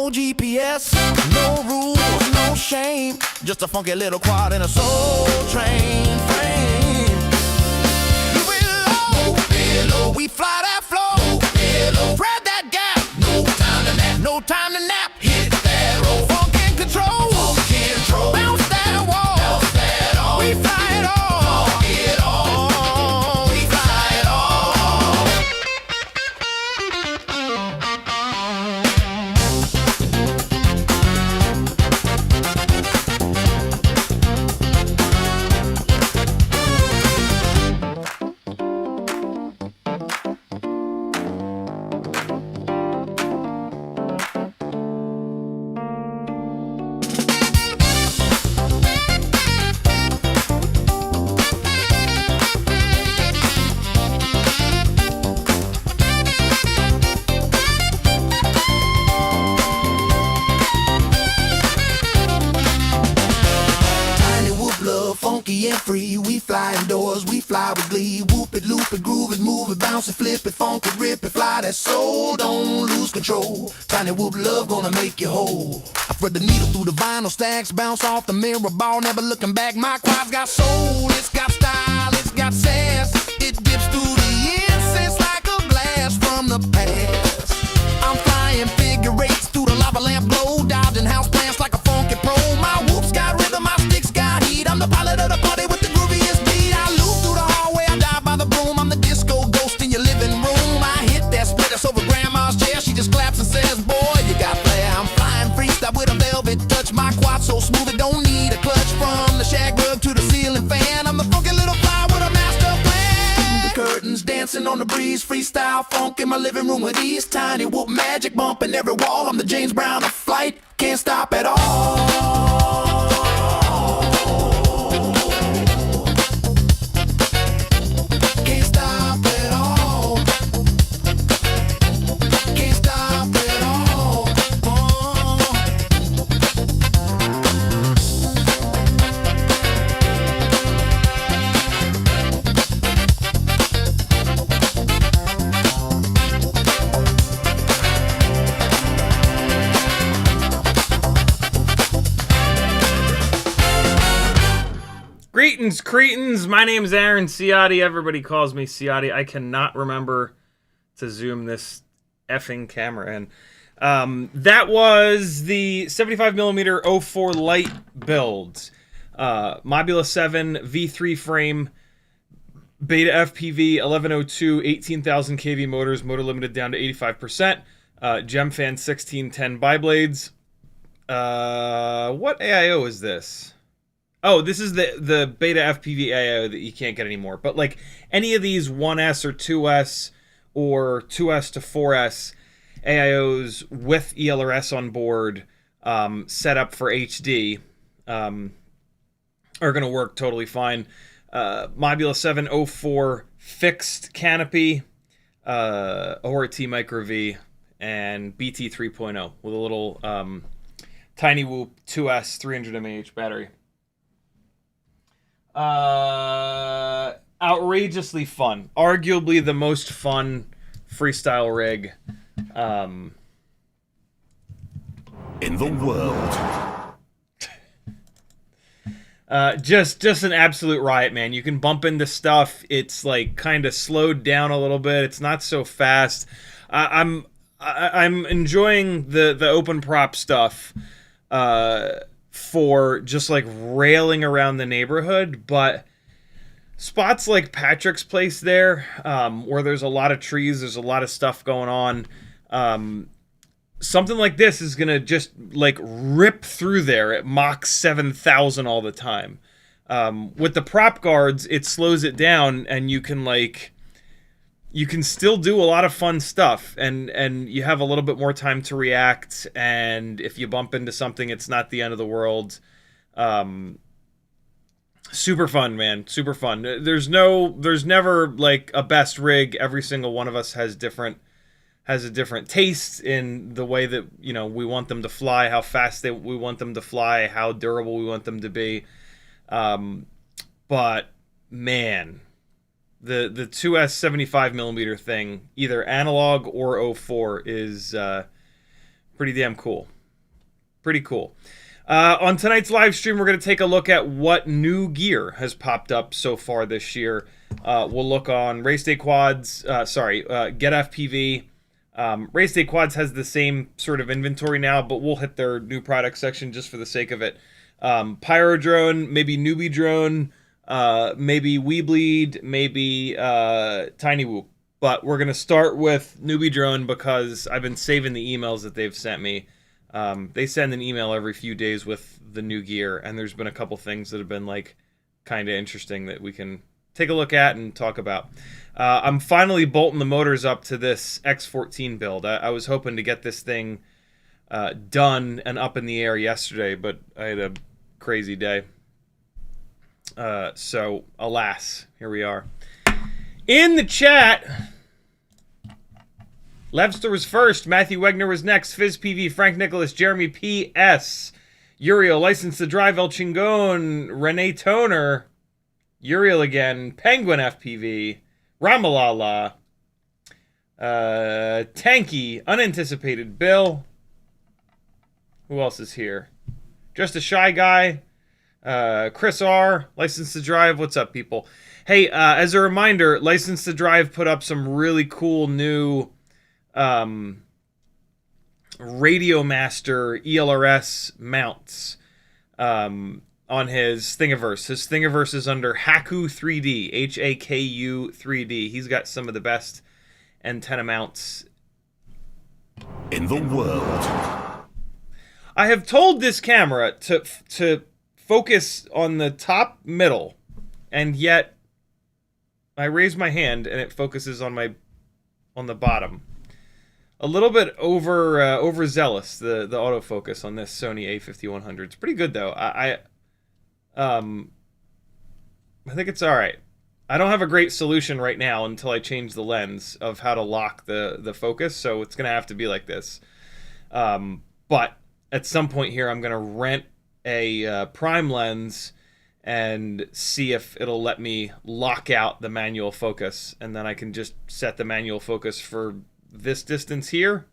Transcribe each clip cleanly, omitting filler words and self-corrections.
no GPS, no rules, no shame. Just a funky little quad in a soul train frame. We fly that flow, spread that gap. No time to nap, no time to nap. Hit that roll, funk and control, bounce that wall, we fly it all, we fly it all. Funky and free, we fly indoors, we fly with glee. Whoop it, loop it, groove it, move it, bounce it, flip it, funk it, rip it, fly that soul, don't lose control. TinyWhoop love gonna make you whole. I thread the needle through the vinyl stacks, bounce off the mirror ball, never looking back. My quad's got soul, it's got style, it's got sass. It dips through the incense like a blast from the past. I'm flying figure eights through the lava lamp glow, dodging house plants like a funky pro. My whoop's got rhythm, my sticks got heat. I'm the pilot of the party with the grooviest beat. I loop through the hallway, I dive by the broom. I'm the disco ghost in your living room. I hit that split that's over grandma's chair. She just claps and says, boy, you got flair. I'm flying freestyle with a velvet touch. My quad so smooth it don't need a clutch. From the shag rug to the ceiling fan, I'm the funky little fly with a master plan. The curtains dancing on the breeze, freestyle funk in my living room with ease. TinyWhoop magic bumping every wall. I'm the James Brown of flight, can't stop at all. Greetings, cretins. My name is Aaron Ciotti. Everybody calls me Ciotti. I cannot remember to zoom this effing camera in. That was the 75mm O4 Lite build. Mobula 7 V3 frame, BetaFPV 1102, 18,000 kV motors, motor limited down to 85%. Gemfan 1610 biblades. What AIO is this? Oh, this is the BetaFPV AIO that you can't get anymore. But like any of these 1S or 2S or 2S to 4S AIOs with ELRS on board, set up for HD, are going to work totally fine. Mobula 7 O4 fixed canopy, ORT Micro V, and BT 3.0 with a little TinyWhoop 2S 300 mAh battery. Outrageously fun. Arguably the most fun freestyle rig in the world. Just an absolute riot, man. You can bump into stuff. It's like kind of slowed down a little bit. It's not so fast. I'm enjoying the open prop stuff for just like railing around the neighborhood, but spots like Patrick's place there, where there's a lot of trees, there's a lot of stuff going on, something like this is gonna just like rip through there at Mach 7,000 all the time. With the prop guards, it slows it down, and you can still do a lot of fun stuff, and you have a little bit more time to react, and if you bump into something, it's not the end of the world. Super fun, man. Super fun. There's never like a best rig. Every single one of us has a different taste in the way that, you know, we want them to fly, how fast we want them to fly, how durable we want them to be. But man, the 2S 75mm thing, either analog or O4, is pretty damn cool. Pretty cool. On tonight's live stream, we're going to take a look at what new gear has popped up so far this year. We'll look on Race Day Quads, GetFPV. Race Day Quads has the same sort of inventory now, but we'll hit their new product section just for the sake of it. Pyrodrone, maybe Newbie Drone, maybe WeBleed, maybe TinyWhoop. But we're going to start with Newbie Drone because I've been saving the emails that they've sent me. They send an email every few days with the new gear, and there's been a couple things that have been like kind of interesting that we can take a look at and talk about. I'm finally bolting the motors up to this X14 build. I was hoping to get this thing done and up in the air yesterday, but I had a crazy day. So, alas, here we are. In the chat, Levster was first, Matthew Wegner was next, FizzPV, Frank Nicholas, Jeremy P.S., Uriel, License to Drive, El Chingon, Renee Toner, Uriel again, Penguin FPV, Ramalala, Tanky, Unanticipated Bill. Who else is here? Just a Shy Guy, Chris R, License to Drive. What's up, people? Hey, as a reminder, License to Drive put up some really cool new Radio Master ELRS mounts on his Thingiverse. His Thingiverse is under Haku 3D, Haku 3D. He's got some of the best antenna mounts in the world. I have told this camera to focus on the top middle, and yet I raise my hand and it focuses on the bottom. A little bit overzealous, the autofocus on this Sony A5100. It's pretty good though. I think it's all right. I don't have a great solution right now until I change the lens of how to lock the focus, so it's gonna have to be like this. But at some point here, I'm gonna rent a prime lens and see if it'll let me lock out the manual focus, and then I can just set the manual focus for this distance here,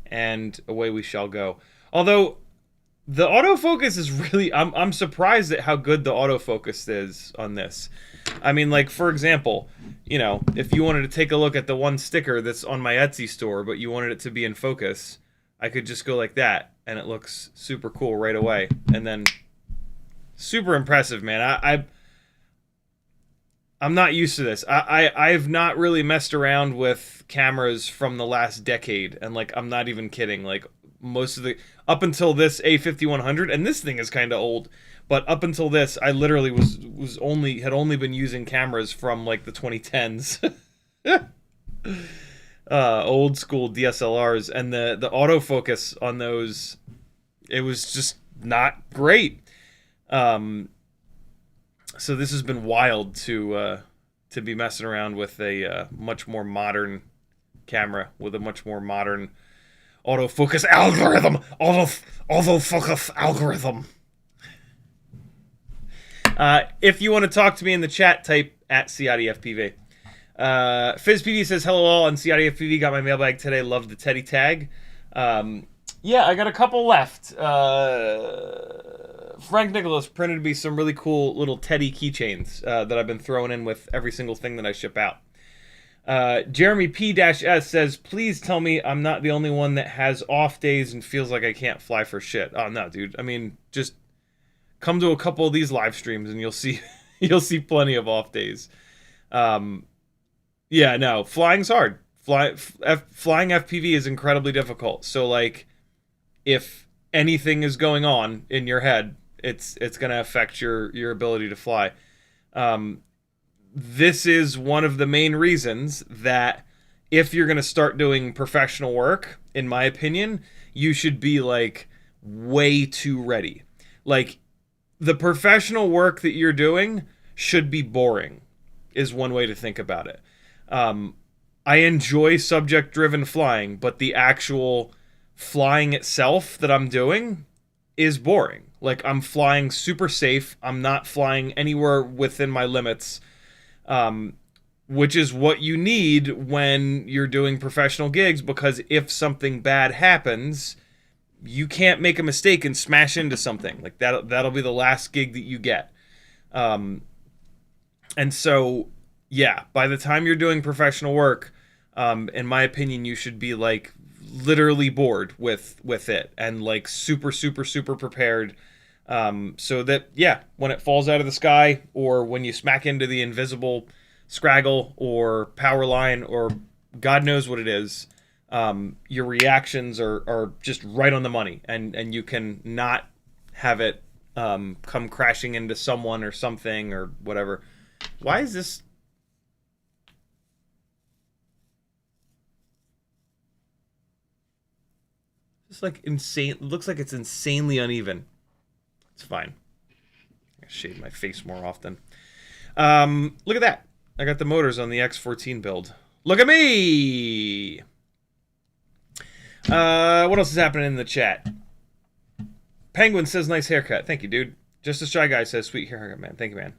and away we shall go. Although the autofocus is really, I'm surprised at how good the autofocus is on this. I mean, like, for example, you know, if you wanted to take a look at the one sticker that's on my Etsy store, but you wanted it to be in focus, I could just go like that, and it looks super cool right away. And then, super impressive, man. I'm not used to this. I've not really messed around with cameras from the last decade, and like, I'm not even kidding. Like, most of the, up until this A5100, and this thing is kind of old, but up until this, I literally had only been using cameras from like the 2010s. Old school DSLRs, and the autofocus on those, it was just not great. So this has been wild to be messing around with a much more modern camera with a much more modern autofocus algorithm. Autofocus algorithm. If you want to talk to me in the chat, type at CiottiFPV. FizzPV says, hello all, on CiottiFPV, got my mailbag today, love the Teddy tag. Yeah, I got a couple left. Frank Nicholas printed me some really cool little Teddy keychains that I've been throwing in with every single thing that I ship out. Jeremy P-S says, please tell me I'm not the only one that has off days and feels like I can't fly for shit. Oh, no, dude. I mean, just come to a couple of these live streams and you'll see you'll see plenty of off days. Yeah, no, flying's hard. Flying FPV is incredibly difficult. So, like, if anything is going on in your head, it's going to affect your ability to fly. This is one of the main reasons that if you're going to start doing professional work, in my opinion, you should be, like, way too ready. Like, the professional work that you're doing should be boring, is one way to think about it. I enjoy subject-driven flying, but the actual flying itself that I'm doing is boring. Like, I'm flying super safe. I'm not flying anywhere within my limits, which is what you need when you're doing professional gigs, because if something bad happens, you can't make a mistake and smash into something. Like that'll be the last gig that you get. And so, yeah, by the time you're doing professional work, in my opinion, you should be like literally bored with it and like super prepared. So that, yeah, when it falls out of the sky or when you smack into the invisible scraggle or power line or God knows what it is, your reactions are just right on the money, and you can not have it come crashing into someone or something or whatever. Why is this? It's like insane. It looks like it's insanely uneven. It's fine. I shave my face more often. Look at that. I got the motors on the X14 build. Look at me! What else is happening in the chat? Penguin says, nice haircut. Thank you, dude. Just a Shy Guy says, sweet haircut, man. Thank you, man.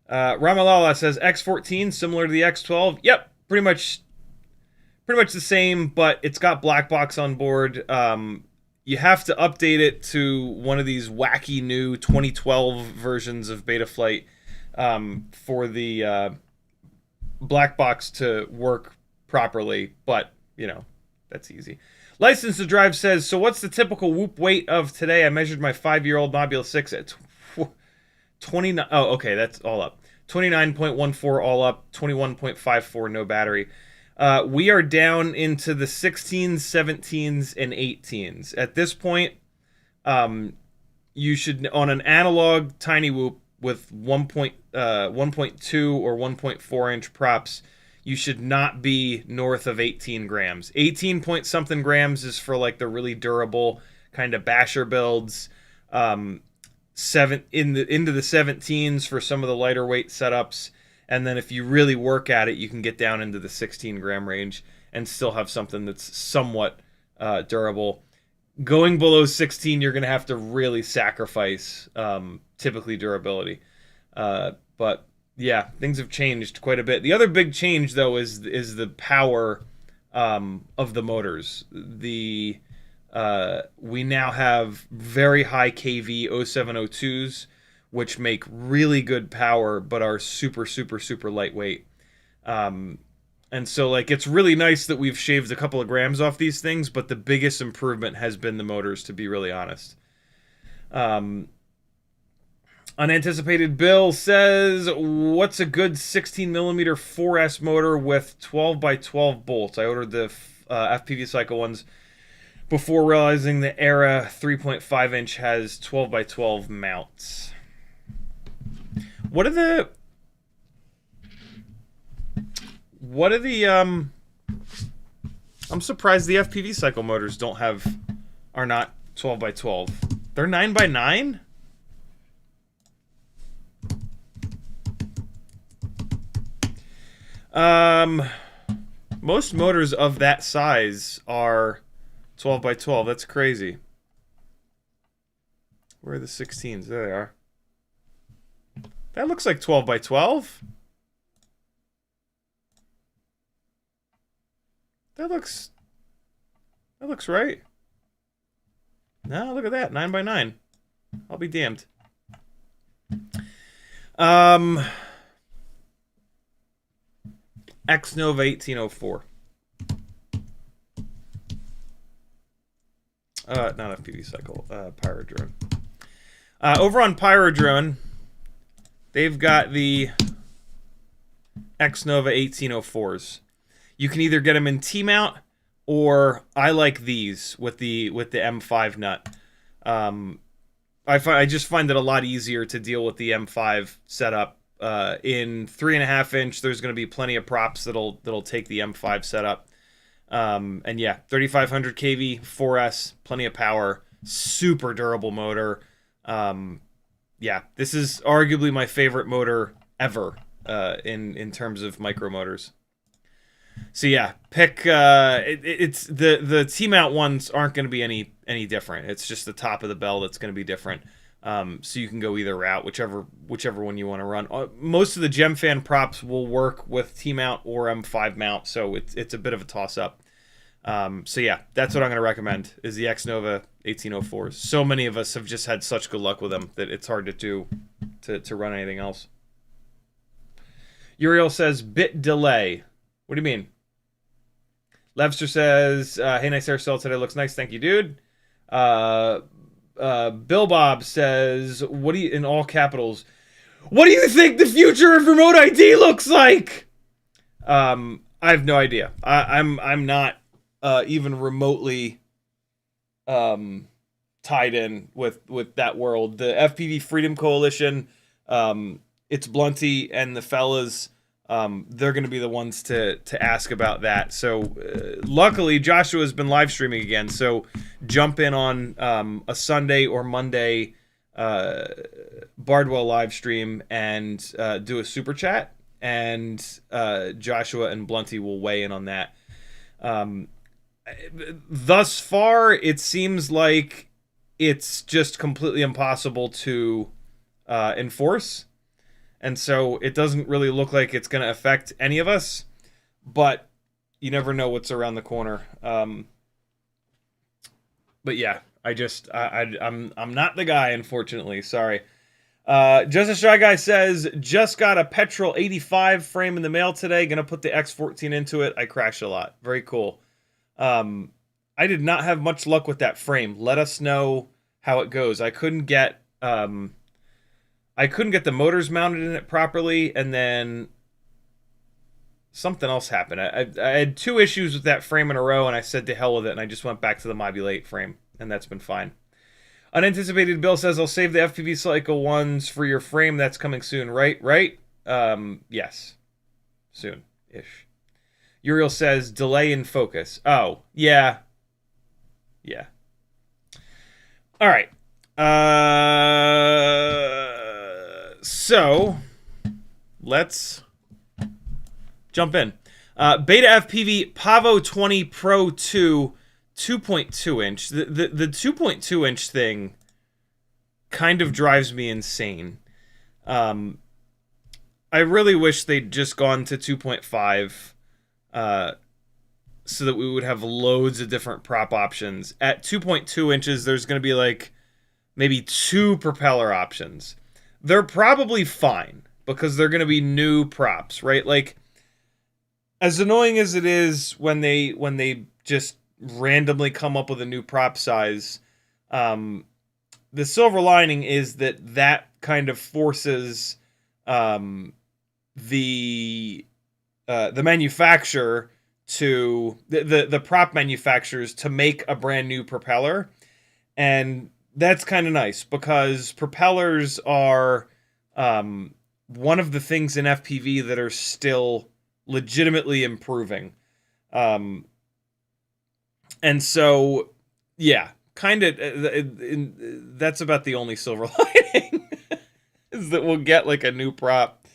Ramalala says, X14, similar to the X12. Yep, pretty much the same, but it's got black box on board. You have to update it to one of these wacky new 2012 versions of BetaFlight for the black box to work properly, but, you know, that's easy. License to Drive says, so what's the typical whoop weight of today? I measured my 5-year-old Mobile 6 at 29. Oh, okay, that's all up. 29.14 all up, 21.54 no battery. We are down into the 16s, 17s, and 18s. At this point, you should, on an analog TinyWhoop with 1.2 or 1.4 inch props, you should not be north of 18 grams. 18 point something grams is for like the really durable kind of basher builds. Into the 17s for some of the lighter weight setups. And then if you really work at it, you can get down into the 16 gram range and still have something that's somewhat durable. Going below 16, you're going to have to really sacrifice typically durability. But yeah, things have changed quite a bit. The other big change, though, is the power of the motors. We now have very high KV 0702s, which make really good power, but are super lightweight. And so, like, it's really nice that we've shaved a couple of grams off these things, but the biggest improvement has been the motors, to be really honest. Unanticipated Bill says, what's a good 16mm 4S motor with 12x12 bolts? I ordered the FPV Cycle ones before realizing the Era 3.5 inch has 12x12 mounts. What are the I'm surprised the FPV Cycle motors are not 12x12. They're 9x9? Most motors of that size are 12x12. That's crazy. Where are the 16s? There they are. That looks like 12x12. That looks right. No, look at that. 9x9. I'll be damned. Xnova 1804. Not FPV Cycle. Pyrodrone. Over on Pyrodrone, they've got the Xnova 1804s. You can either get them in T-mount, or I like these with the M5 nut. I just find it a lot easier to deal with the M5 setup. In 3.5 inch, there's going to be plenty of props that'll take the M5 setup. And yeah, 3500 kV, 4S, plenty of power, super durable motor. Yeah, this is arguably my favorite motor ever in terms of micro motors. So yeah, pick. It's the T-mount ones aren't going to be any different. It's just the top of the bell that's going to be different. So you can go either route, whichever one you want to run. Most of the GemFan props will work with T-mount or M5 mount, so it's a bit of a toss-up. So yeah, that's what I'm going to recommend is the Xnova 1804s. So many of us have just had such good luck with them that it's hard to run anything else. Uriel says, bit delay. What do you mean? Levster says, hey, nice hairstyle today. Looks nice. Thank you, dude. Bill Bob says, what do you, in all capitals, what do you think the future of remote ID looks like? I have no idea. I'm not even remotely tied in with that world. The FPV Freedom Coalition, it's Blunty and the fellas. They're going to be the ones to ask about that. So luckily, Joshua's been live streaming again. So jump in on a Sunday or Monday Bardwell live stream and do a super chat. And Joshua and Blunty will weigh in on that. Thus far, it seems like it's just completely impossible to enforce. And so it doesn't really look like it's going to affect any of us, but you never know what's around the corner. But yeah, I'm not the guy, unfortunately. Sorry. Just a Shy Guy says, just got a Petrol 85 frame in the mail today. Gonna put the X14 into it. I crash a lot. Very cool. I did not have much luck with that frame. Let us know how it goes. I couldn't get the motors mounted in it properly, and then something else happened. I had two issues with that frame in a row, and I said to hell with it, and I just went back to the Mob8 frame, and that's been fine. Unanticipated Bill says, I'll save the FPV Cycle ones for your frame. That's coming soon, right? Right? Yes. Soon-ish. Uriel says, delay in focus. Oh, yeah. Yeah. All right. So, let's jump in. BetaFPV Pavo 20 Pro 2 2.2 inch. The 2.2 inch thing kind of drives me insane. I really wish they'd just gone to 2.5 so that we would have loads of different prop options. At 2.2 inches, there's going to be like maybe 2 propeller options. They're probably fine because they're going to be new props, right? Like, as annoying as it is when they just randomly come up with a new prop size, the silver lining is that kind of forces the manufacturer to the prop manufacturers to make a brand new propeller, and that's kind of nice because propellers are one of the things in FPV that are still legitimately improving. And so, yeah, kind of, that's about the only silver lining, is that we'll get, like, a new prop.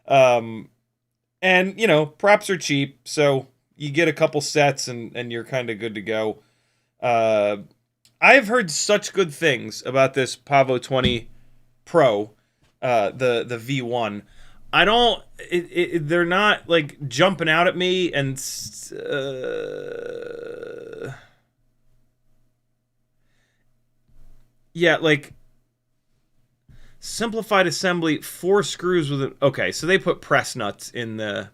And, you know, props are cheap, so you get a couple sets and you're kind of good to go. I've heard such good things about this Pavo 20 Pro, the V1. I don't, they're not, like, jumping out at me, and, yeah, like, simplified assembly, 4 screws with it. Okay, so they put press nuts in the,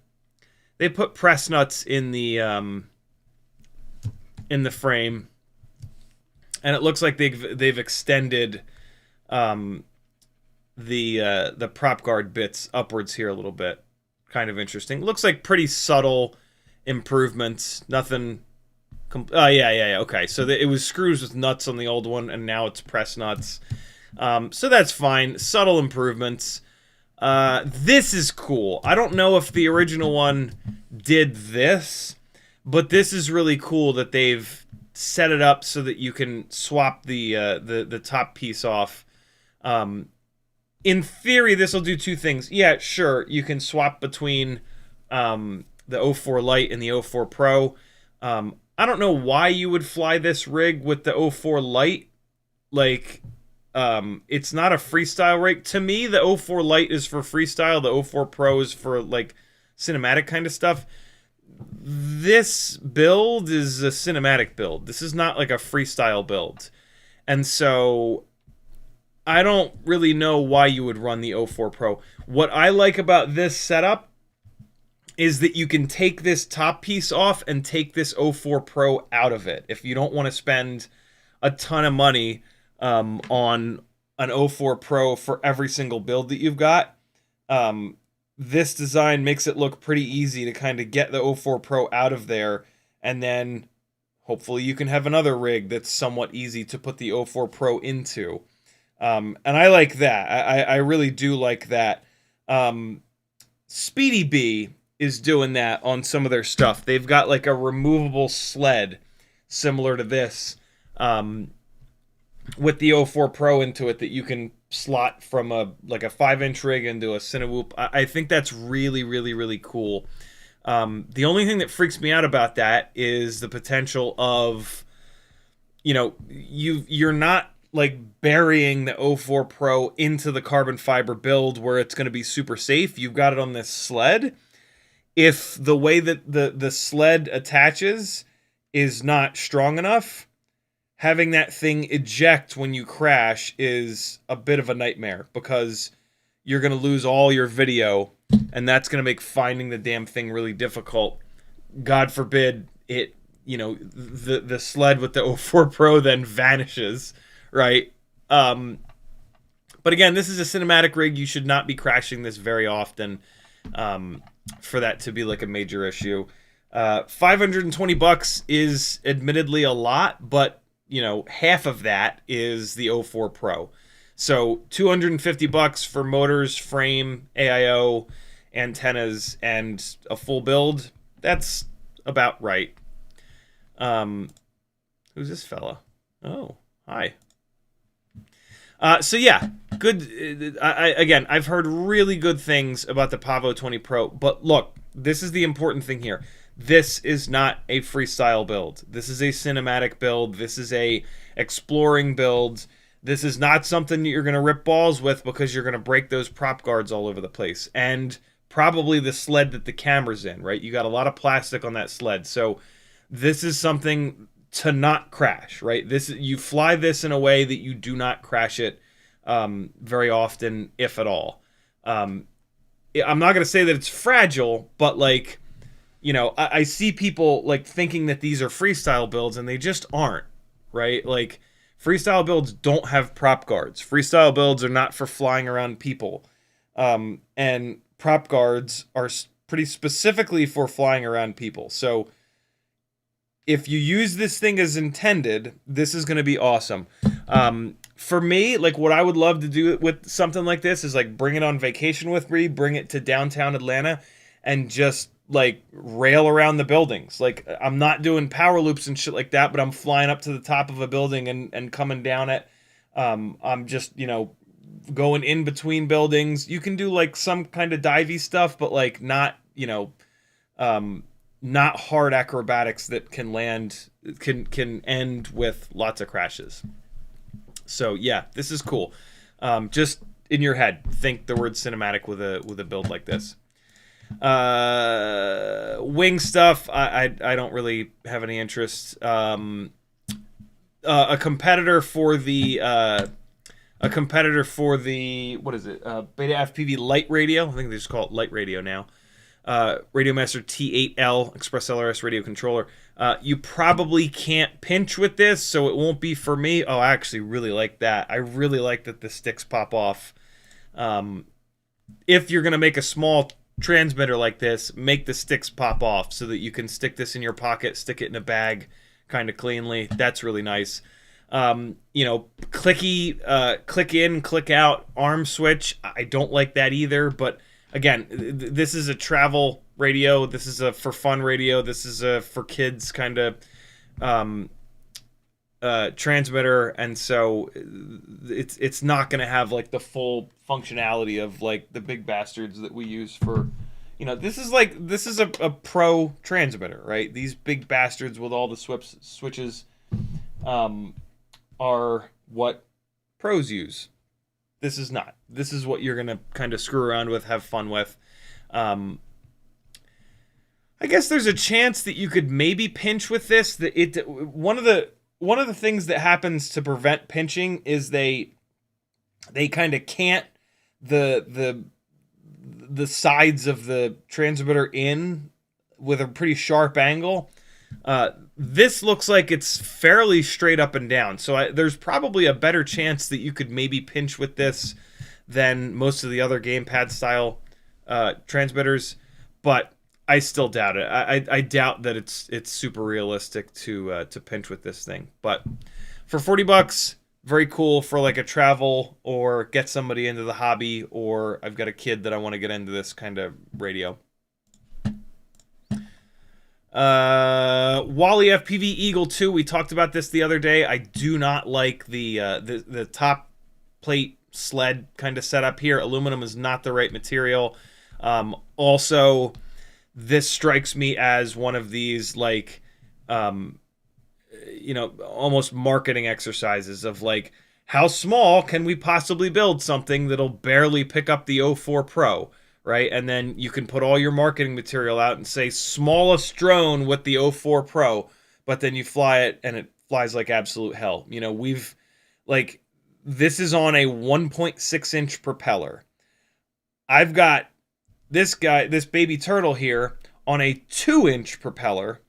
in the frame, and it looks like they've extended, the prop guard bits upwards here a little bit. Kind of interesting. Looks like pretty subtle improvements. Nothing. Yeah. Okay, so it was screws with nuts on the old one, and now it's press nuts. So that's fine. Subtle improvements. This is cool. I don't know if the original one did this, but this is really cool that they've set it up so that you can swap the top piece off. In theory, this will do 2 things. Yeah, sure, you can swap between the O4 Lite and the O4 Pro. I don't know why you would fly this rig with the O4 Lite. Like, it's not a freestyle rig. To me, the O4 Lite is for freestyle. The O4 Pro is for, like, cinematic kind of stuff. this build is a cinematic build. This is not like a freestyle build. And so I don't really know why you would run the O4 Pro. What I like about this setup is that you can take this top piece off and take this O4 Pro out of it. If you don't want to spend a ton of money on an O4 Pro for every single build that you've got, this design makes it look pretty easy to kind of get the O4 Pro out of there, and then hopefully you can have another rig that's somewhat easy to put the O4 Pro into. And I like that. I really do like that. Speedy Bee is doing that on some of their stuff. They've got like a removable sled similar to this with the O4 Pro into it that you can slot from a 5-inch rig into a CiottiFPV. I think that's really, really, really cool. The only thing that freaks me out about that is the potential of, you're not like burying the O4 Pro into the carbon fiber build where it's going to be super safe. You've got it on this sled. If the way that the sled attaches is not strong enough, having that thing eject when you crash is a bit of a nightmare, because you're going to lose all your video, and that's going to make finding the damn thing really difficult. God forbid it, the sled with the O4 Pro then vanishes, right? But again, this is a cinematic rig. You should not be crashing this very often for that to be like a major issue. $520 is admittedly a lot, but half of that is the O4 Pro. So $250 for motors, frame, AIO, antennas, and a full build. That's about right. Who's this fella? Oh, hi. So yeah, good. I've heard really good things about the Pavo 20 Pro, but look, this is the important thing here. This is not a freestyle build. This is a cinematic build. This is a exploring build. This is not something that you're going to rip balls with, because you're going to break those prop guards all over the place. And probably the sled that the camera's in, right? You got a lot of plastic on that sled. So this is something to not crash, right? You fly this in a way that you do not crash it very often, if at all. I'm not going to say that it's fragile, but like, I see people like thinking that these are freestyle builds, and they just aren't, right? Like, freestyle builds don't have prop guards. Freestyle builds are not for flying around people. And prop guards are pretty specifically for flying around people. So if you use this thing as intended, this is going to be awesome. For me, like, what I would love to do with something like this is like bring it on vacation with me, bring it to downtown Atlanta, and just like rail around the buildings. Like, I'm not doing power loops and shit like that, but I'm flying up to the top of a building and coming down it. I'm just, going in between buildings. You can do like some kind of divey stuff, but like not, not hard acrobatics that can end with lots of crashes. So yeah, this is cool. Just in your head, think the word cinematic with a build like this. Wing stuff, I don't really have any interest. A competitor for the what is it? BetaFPV Lite radio. I think they just call it Lite radio now. Radiomaster T8L Express ELRS radio controller. You probably can't pinch with this, so it won't be for me. Oh, I actually really like that. I really like that the sticks pop off. If you're gonna make a small transmitter like this, make the sticks pop off so that you can stick this in your pocket, stick it in a bag kind of cleanly. That's really nice. Clicky, click in, click out arm switch. I don't like that either, but again, this is a travel radio. This is a for fun radio. This is a for kids kind of transmitter, and so it's not going to have like the full functionality of like the big bastards that we use for, this is a pro transmitter, right? These big bastards with all the switches are what pros use. This is not. This is what you're going to kind of screw around with, have fun with. I guess there's a chance that you could maybe pinch with this. One of the things that happens to prevent pinching is they kind of can't the sides of the transmitter in with a pretty sharp angle. This looks like it's fairly straight up and down, so there's probably a better chance that you could maybe pinch with this than most of the other gamepad style transmitters, but I still doubt it. I doubt that it's super realistic to pinch with this thing. But for $40, very cool for like a travel or get somebody into the hobby, or I've got a kid that I want to get into this kind of radio. Wally FPV Eagle 2. We talked about this the other day. I do not like the top plate sled kind of setup here. Aluminum is not the right material. Also, this strikes me as one of these like almost marketing exercises of like, how small can we possibly build something that'll barely pick up the O4 Pro, right? And then you can put all your marketing material out and say smallest drone with the O4 Pro, but then you fly it and it flies like absolute hell. This is on a 1.6 inch propeller. I've got this baby turtle here on a 2-inch propeller,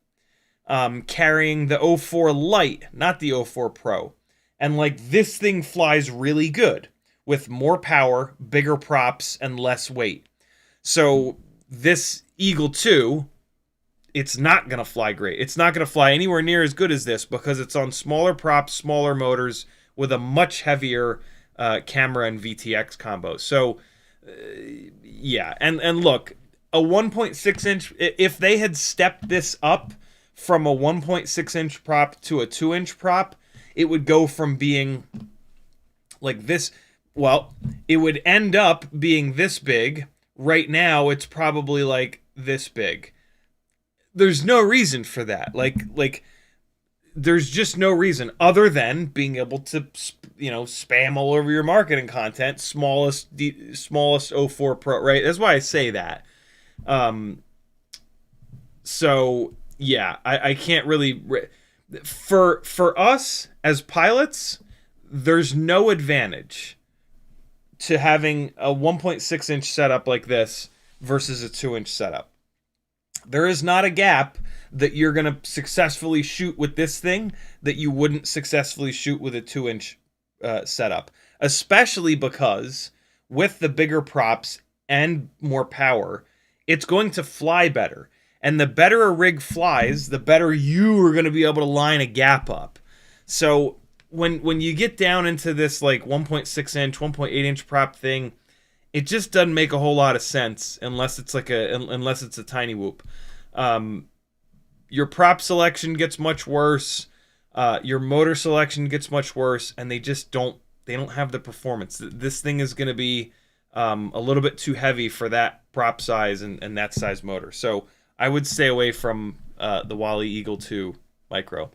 carrying the O4 Lite, not the O4 Pro. And this thing flies really good with more power, bigger props, and less weight. So this Eagle 2, it's not going to fly great. It's not going to fly anywhere near as good as this because it's on smaller props, smaller motors, with a much heavier camera and VTX combo. So yeah, and look, a 1.6 inch, if they had stepped this up from a 1.6 inch prop to a 2-inch prop, it would go from being like this. Well, it would end up being this big. Right now, it's probably like this big. There's no reason for that. There's just no reason other than being able to, spam all over your marketing content. Smallest O4 Pro, right? That's why I say that. So yeah, I can't really for us as pilots, there's no advantage to having a 1.6 inch setup like this versus a 2-inch setup. There is not a gap that you're going to successfully shoot with this thing that you wouldn't successfully shoot with a 2-inch setup, especially because with the bigger props and more power, it's going to fly better. And the better a rig flies, the better you are going to be able to line a gap up. So when you get down into this 1.6 inch, 1.8 inch prop thing, it just doesn't make a whole lot of sense unless it's a TinyWhoop. Your prop selection gets much worse. Your motor selection gets much worse, and they don't have the performance. This thing is going to be a little bit too heavy for that prop size and that size motor. So I would stay away from the Wally Eagle 2 Micro.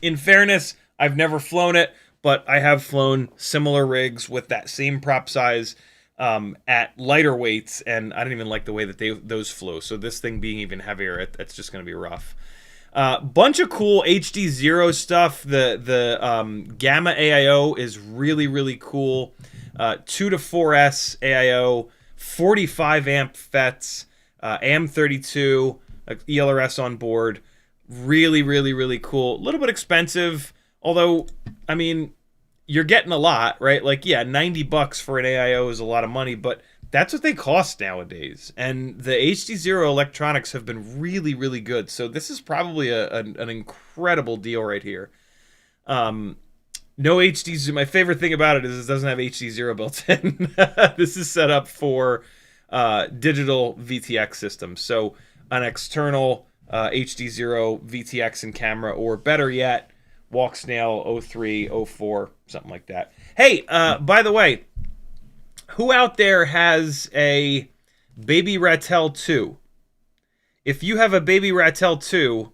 In fairness, I've never flown it, but I have flown similar rigs with that same prop size at lighter weights, and I don't even like the way that those flew. So this thing being even heavier, it's just going to be rough. Bunch of cool HDZero stuff. The Gamma AIO is really, really cool. 2 to 4S AIO, 45 amp FETs, AM32, ELRS on board. Really, really, really cool. A little bit expensive, although, I mean, you're getting a lot, right? $90 for an AIO is a lot of money, but that's what they cost nowadays. And the HDZero electronics have been really, really good. So this is probably an incredible deal right here. No HDZero. My favorite thing about it is it doesn't have HDZero built in. This is set up for digital VTX systems. So an external HDZero VTX and camera, or better yet, Walksnail 03, 04, something like that. Hey, by the way, who out there has a Baby Ratel 2? If you have a Baby Ratel 2,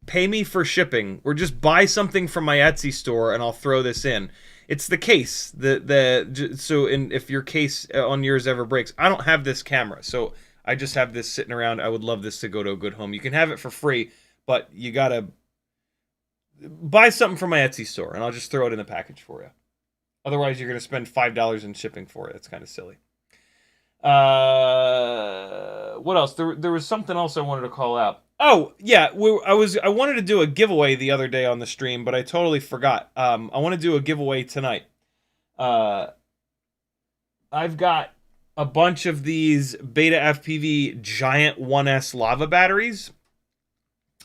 pay me for shipping, or just buy something from my Etsy store and I'll throw this in. It's the case. If your case on yours ever breaks, I don't have this camera, so I just have this sitting around. I would love this to go to a good home. You can have it for free, but you gotta buy something from my Etsy store, and I'll just throw it in the package for you. Otherwise, you're gonna spend $5 in shipping for it. It's kind of silly. What else? There was something else I wanted to call out. Oh yeah, I wanted to do a giveaway the other day on the stream, but I totally forgot. I want to do a giveaway tonight. I've got a bunch of these BetaFPV giant 1S lava batteries,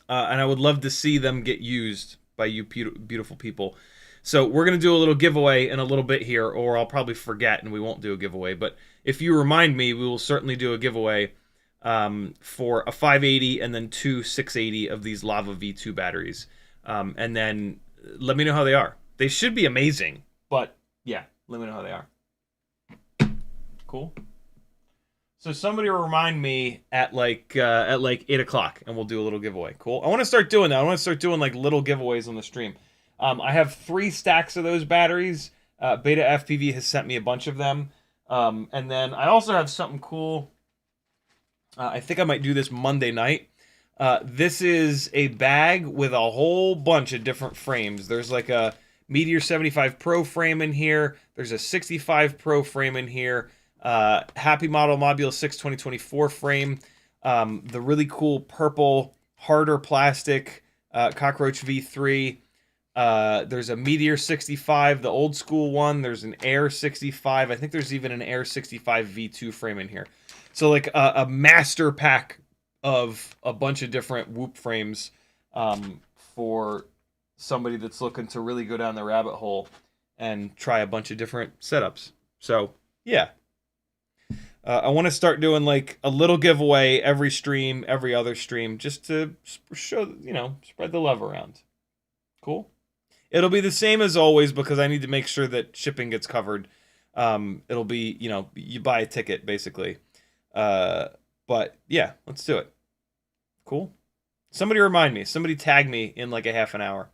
and I would love to see them get used by you beautiful people. So we're going to do a little giveaway in a little bit here, or I'll probably forget and we won't do a giveaway. But if you remind me, we will certainly do a giveaway for a 580 and then two 680 of these Lava V2 batteries. And then let me know how they are. They should be amazing, but yeah, let me know how they are. Cool. So somebody will remind me at like 8 o'clock, and we'll do a little giveaway. Cool. I want to start doing that. I want to start doing like little giveaways on the stream. I have 3 stacks of those batteries. BetaFPV has sent me a bunch of them. And then I also have something cool. I think I might do this Monday night. This is a bag with a whole bunch of different frames. There's like a Meteor 75 Pro frame in here. There's a 65 Pro frame in here. Happy Model Module 6 2024 frame. The really cool purple, harder plastic Cockroach V3. There's a Meteor 65, the old school one. There's an Air 65. I think there's even an Air 65 V2 frame in here. So like a master pack of a bunch of different Whoop frames for somebody that's looking to really go down the rabbit hole and try a bunch of different setups. So yeah. I want to start doing like a little giveaway every stream, every other stream, just to show, spread the love around. Cool. It'll be the same as always because I need to make sure that shipping gets covered. It'll be, you buy a ticket basically. But yeah, let's do it. Cool. Somebody remind me. Somebody tag me in like a half an hour.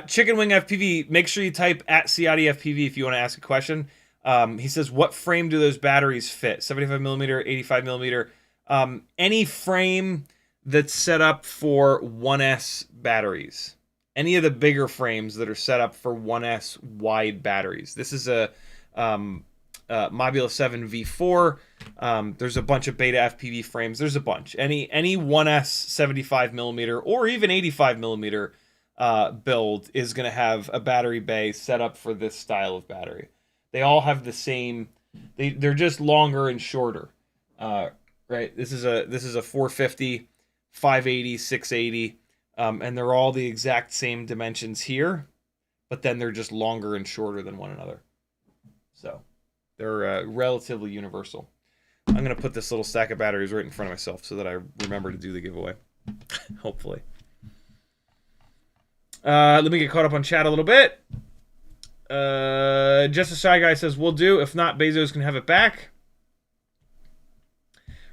Chicken Wing FPV, make sure you type at CiottiFPV if you want to ask a question. He says, what frame do those batteries fit? 75mm, 85mm. Any frame that's set up for 1S batteries. Any of the bigger frames that are set up for 1S wide batteries. This is a Module 7 V4. There's a bunch of BetaFPV frames. There's a bunch. Any 1S 75mm or even 85mm build is going to have a battery bay set up for this style of battery. They all have the same. They're just longer and shorter. Right. This is a 450, 580, 680, and they're all the exact same dimensions here, but then they're just longer and shorter than one another. So they're relatively universal. I'm gonna put this little stack of batteries right in front of myself so that I remember to do the giveaway. Hopefully. Let me get caught up on chat a little bit. Just a Shy Guy says, we'll do. If not, Bezos can have it back.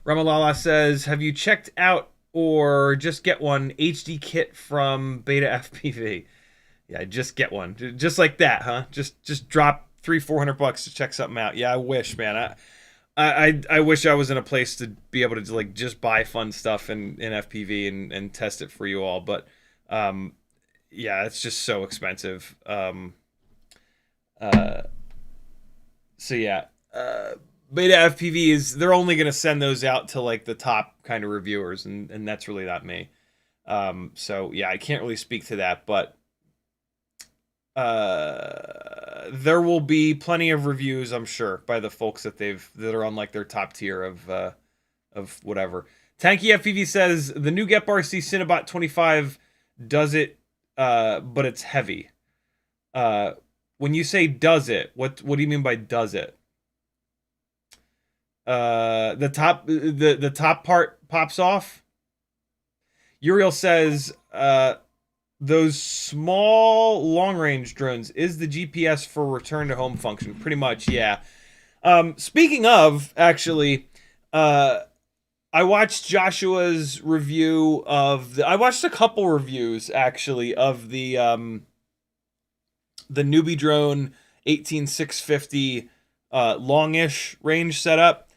Ramalala says, have you checked out or just get one HD kit from BetaFPV? Yeah, just get one. Just like that, huh? Just drop $300-400 to check something out. Yeah, I wish, man. I wish I was in a place to be able to like just buy fun stuff in FPV and test it for you all. But yeah, it's just so expensive. So yeah, BetaFPV is, they're only going to send those out to like the top kind of reviewers, and that's really not me. So yeah, I can't really speak to that, but there will be plenty of reviews, I'm sure, by the folks that are on like their top tier of whatever. Tanky FPV says the new GetRC Cinnabot 25 does it, but it's heavy. When you say does it, what do you mean by does it? The top part pops off. Uriel says those small long-range drones is the GPS for return to home function. Pretty much, yeah. Speaking of, actually, I watched Joshua's review of I watched a couple reviews actually of the Newbie drone 18650 longish range setup.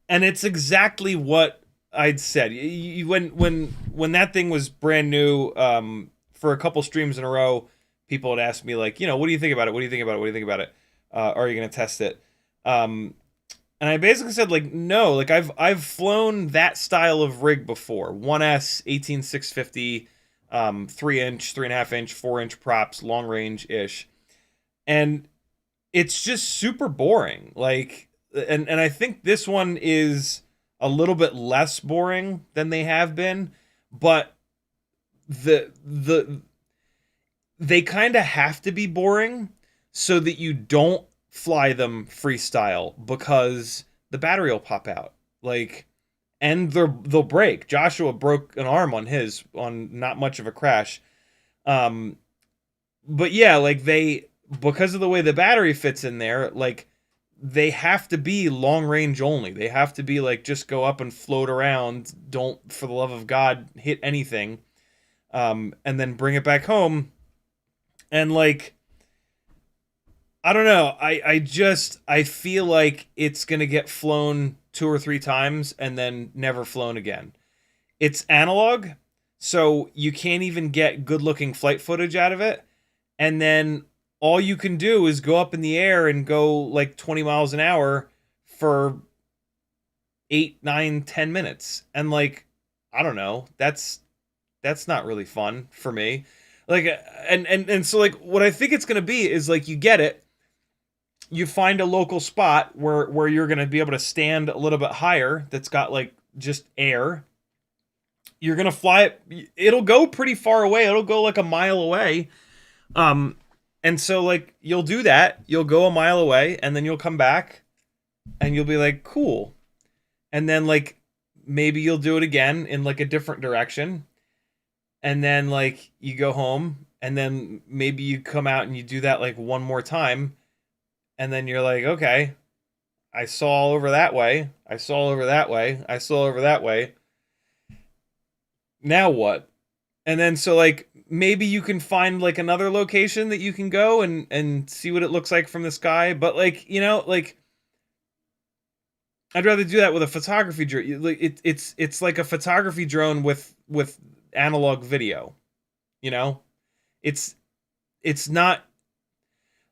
And it's exactly what I'd said. When that thing was brand new, for a couple streams in a row, people had asked me like, what do you think about it? What do you think about it? What do you think about it? Are you going to test it? And I basically said like, no, like I've flown that style of rig before. 1S 18650, 3-inch, 3.5-inch, 4-inch props, long range ish, and it's just super boring. Like, and I think this one is a little bit less boring than they have been, but they kind of have to be boring so that you don't fly them freestyle, because the battery will pop out, like, and they'll break. Joshua broke an arm on his, on not much of a crash. But yeah, like because of the way the battery fits in there, like they have to be long range only. They have to be like, just go up and float around. Don't, for the love of God, hit anything. And then bring it back home. And like, I don't know. I feel like it's going to get flown 2 or 3 times and then never flown again. It's analog, so you can't even get good looking flight footage out of it. And then all you can do is go up in the air and go like 20 miles an hour for 8, 9, 10 minutes. And like, I don't know, that's not really fun for me. Like, and so like, what I think it's going to be is like, you get it, you find a local spot where you're going to be able to stand a little bit higher, that's got like just air. You're going to fly it. It'll go pretty far away. It'll go like a mile away. And so like, you'll do that. You'll go a mile away and then you'll come back and you'll be like, cool. And then like, maybe you'll do it again in like a different direction. And then like, you go home and then maybe you come out and you do that like one more time. And then you're like, okay, I saw all over that way. I saw over that way. I saw over that way. Now what? And then so like, maybe you can find like another location that you can go and see what it looks like from the sky. But like, like, I'd rather do that with a photography drone. Like it's like a photography drone with analog video. It's not.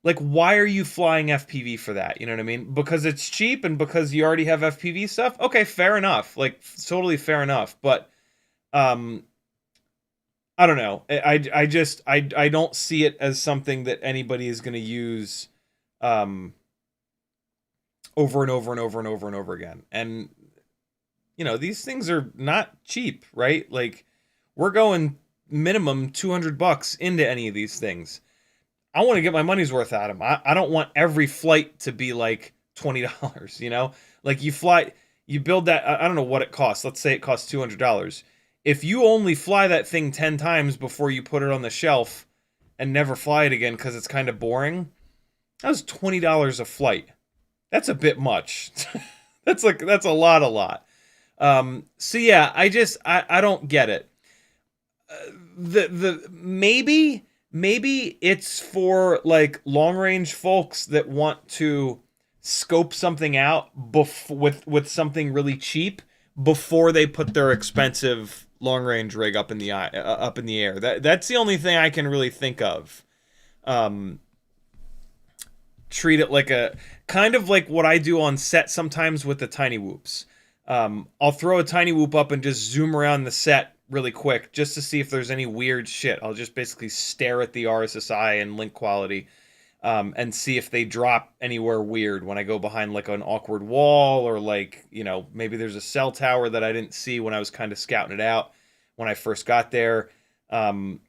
Like, why are you flying FPV for that? You know what I mean? Because it's cheap and because you already have FPV stuff? Okay, fair enough. Like, totally fair enough. But, I don't know. I don't see it as something that anybody is going to use over and over and over and over and over again. And, these things are not cheap, right? Like, we're going minimum $200 into any of these things. I want to get my money's worth out of them. I don't want every flight to be like $20, Like you build that, I don't know what it costs. Let's say it costs $200. If you only fly that thing 10 times before you put it on the shelf and never fly it again because it's kind of boring, that was $20 a flight. That's a bit much. that's a lot. So yeah, I don't get it. Maybe it's for like long range folks that want to scope something out with something really cheap before they put their expensive long range rig up in the air. That's the only thing I can really think of. Treat it like a kind of like what I do on set sometimes with the TinyWhoops. I'll throw a TinyWhoop up and just zoom around the set really quick just to see if there's any weird shit. I'll just basically stare at the RSSI and link quality and see if they drop anywhere weird when I go behind like an awkward wall, or like, maybe there's a cell tower that I didn't see when I was kind of scouting it out when I first got there. And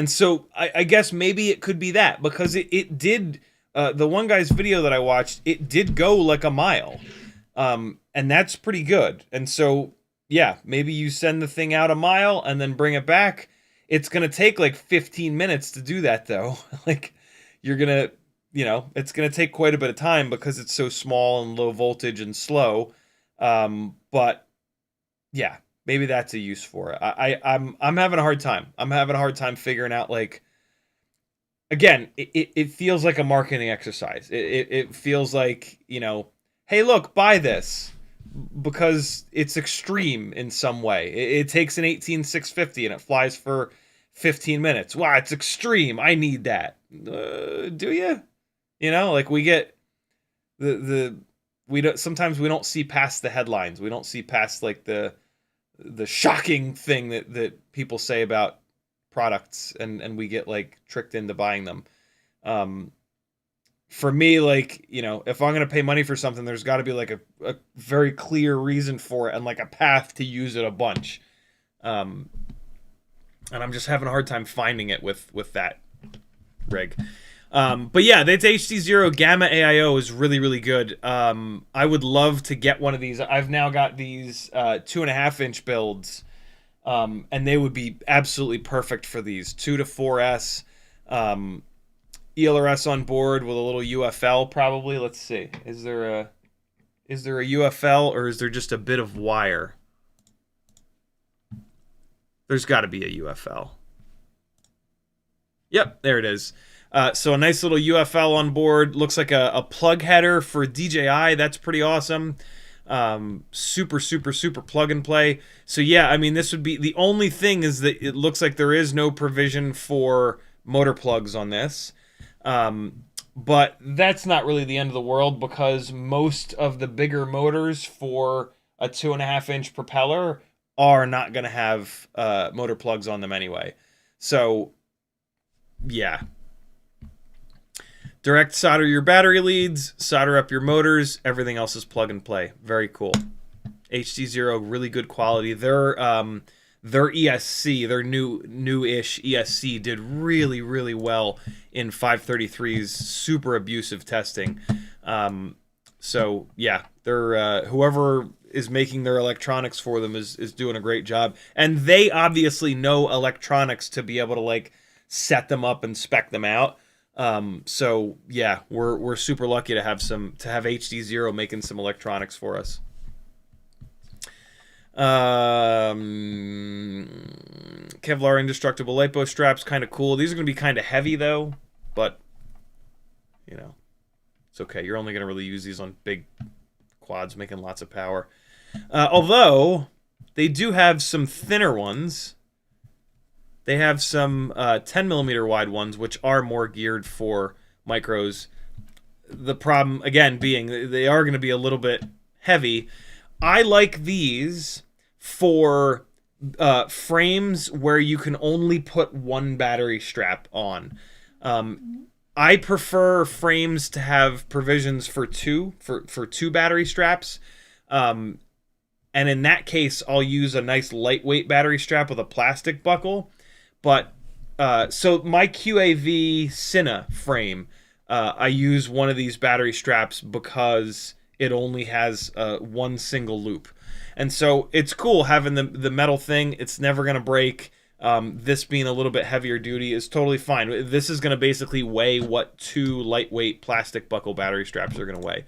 so I guess maybe it could be that, because it did, the one guy's video that I watched, it did go like a mile. And that's pretty good. And so, yeah, maybe you send the thing out a mile and then bring it back. It's going to take like 15 minutes to do that, though. Like, you're going to, it's going to take quite a bit of time because it's so small and low voltage and slow. But yeah, maybe that's a use for it. I'm having a hard time. I'm having a hard time figuring out, like, again, it feels like a marketing exercise. It feels like, hey, look, buy this. because it's extreme in some way. It takes an 18650 and it flies for 15 minutes. Wow, it's extreme. I need that. Do you? You know, like we get we don't, sometimes we don't see past the headlines. We don't see past like the shocking thing that people say about products, and we get like tricked into buying them. For me, like, you know, if I'm going to pay money for something, there's got to be like a very clear reason for it and like a path to use it a bunch. And I'm just having a hard time finding it with that rig. But yeah, that's HDZero Gamma AIO is really, really good. I would love to get one of these. I've now got these 2.5-inch builds, and they would be absolutely perfect for these 2 to 4S. ELRS on board with a little UFL probably. Let's see. Is there a UFL or is there just a bit of wire? There's got to be a UFL. Yep, there it is. So a nice little UFL on board. Looks like a plug header for DJI. That's pretty awesome. Super, super, super plug and play. So yeah, I mean, this would be the only thing is that it looks like there is no provision for motor plugs on this. But that's not really the end of the world because most of the bigger motors for a 2.5-inch propeller are not going to have motor plugs on them anyway. So yeah. Direct solder your battery leads, solder up your motors, everything else is plug and play. Very cool. HDZero, really good quality. Their ESC, their new-ish ESC did really, really well in 533's super abusive testing. So yeah, they're whoever is making their electronics for them is doing a great job, and they obviously know electronics to be able to like set them up and spec them out. So yeah, we're super lucky to have HDZero making some electronics for us. Kevlar indestructible lipo straps, kind of cool. These are going to be kind of heavy though, but you know, it's okay. You're only going to really use these on big quads making lots of power. Although they do have some thinner ones. They have some 10mm wide ones, which are more geared for micros. The problem, again, being they are going to be a little bit heavy. I like these for frames where you can only put one battery strap on. I prefer frames to have provisions for two battery straps. And in that case, I'll use a nice lightweight battery strap with a plastic buckle. But so my QAV Cine frame, I use one of these battery straps because it only has one single loop. And so it's cool having the metal thing. It's never going to break. This being a little bit heavier duty is totally fine. This is going to basically weigh what 2 lightweight plastic buckle battery straps are going to weigh.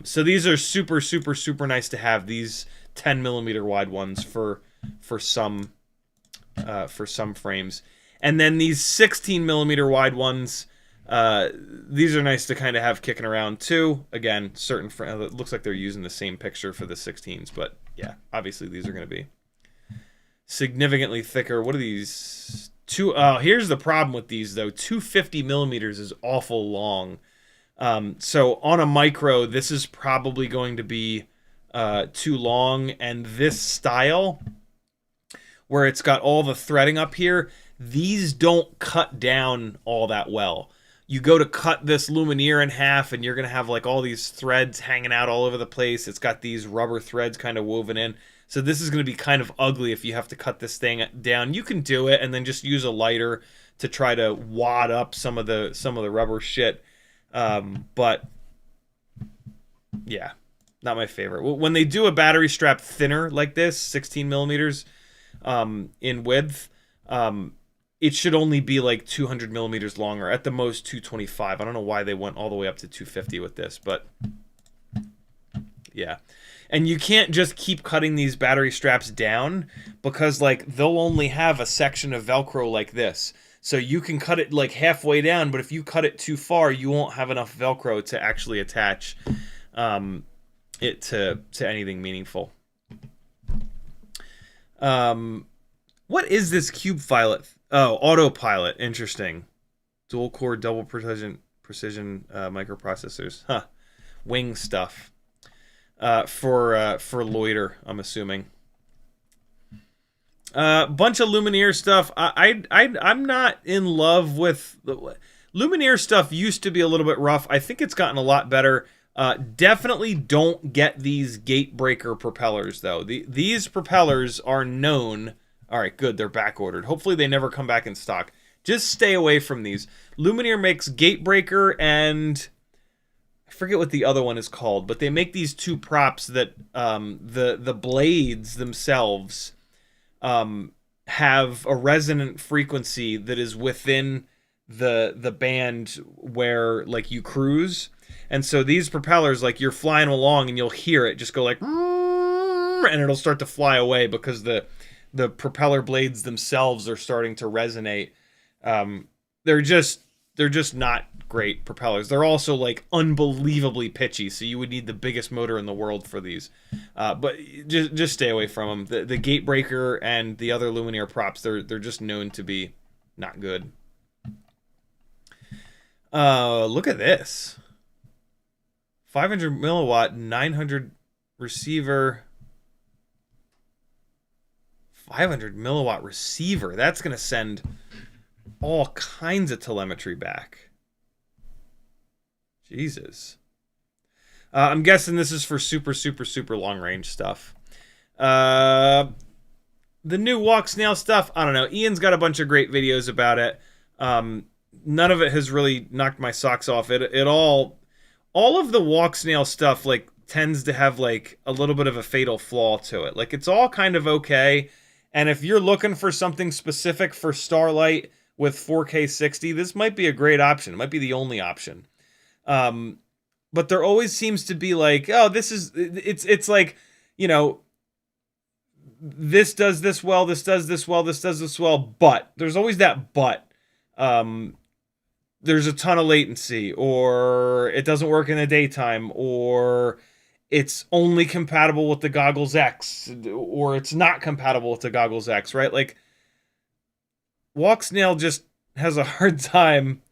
So these are super, super, super nice to have. These 10mm wide ones for some frames. And then these 16mm wide ones, these are nice to kind of have kicking around too. Again, it looks like they're using the same picture for the 16s, but yeah, obviously these are going to be significantly thicker. What are these? Here's the problem with these though. 250mm is awful long. So on a micro, this is probably going to be too long, and this style where it's got all the threading up here, these don't cut down all that well. You go to cut this Lumenier in half and you're going to have like all these threads hanging out all over the place. It's got these rubber threads kind of woven in. So this is going to be kind of ugly if you have to cut this thing down. You can do it and then just use a lighter to try to wad up some of the rubber shit. But yeah, not my favorite. When they do a battery strap thinner like this, 16mm in width, it should only be like 200mm longer, at the most 225. I don't know why they went all the way up to 250 with this, but yeah. And you can't just keep cutting these battery straps down because like they'll only have a section of Velcro like this. So you can cut it like halfway down, but if you cut it too far, you won't have enough Velcro to actually attach. it to anything meaningful. What is this cube pilot? Oh, autopilot. Interesting. Dual core, double precision microprocessors. Huh. Wing stuff. For loiter, I'm assuming. Bunch of Lumenier stuff. I'm not in love with Lumenier stuff. Used to be a little bit rough. I think it's gotten a lot better. Definitely don't get these gate breaker propellers though. These propellers are known. All right, good. They're back ordered. Hopefully they never come back in stock. Just stay away from these. Lumenier makes gate breaker and I forget what the other one is called, but they make these two props that the blades themselves have a resonant frequency that is within the band where like you cruise. And so these propellers, like you're flying along and you'll hear it just go like, and it'll start to fly away because the propeller blades themselves are starting to resonate. They're just not great propellers. They're also like unbelievably pitchy, so you would need the biggest motor in the world for these. But just stay away from them. The gate breaker and the other Lumenier props, they're just known to be not good. Look at this. 500 milliwatt, 900 receiver. 500 milliwatt receiver. That's going to send all kinds of telemetry back. Jesus. I'm guessing this is for super long range stuff. The new Walksnail stuff, I don't know. Ian's got a bunch of great videos about it. None of it has really knocked my socks off. All of the Walksnail stuff like tends to have like a little bit of a fatal flaw to it. Like it's all kind of okay. And if you're looking for something specific for Starlight with 4K 60, this might be a great option. It might be the only option. But there always seems to be like, oh, it's like, you know, this does this well, this does this well, this does this well, but there's always that but. There's a ton of latency, or it doesn't work in the daytime, or it's only compatible with the Goggles X, or it's not compatible with the Goggles X, right? Like, Walksnail just has a hard time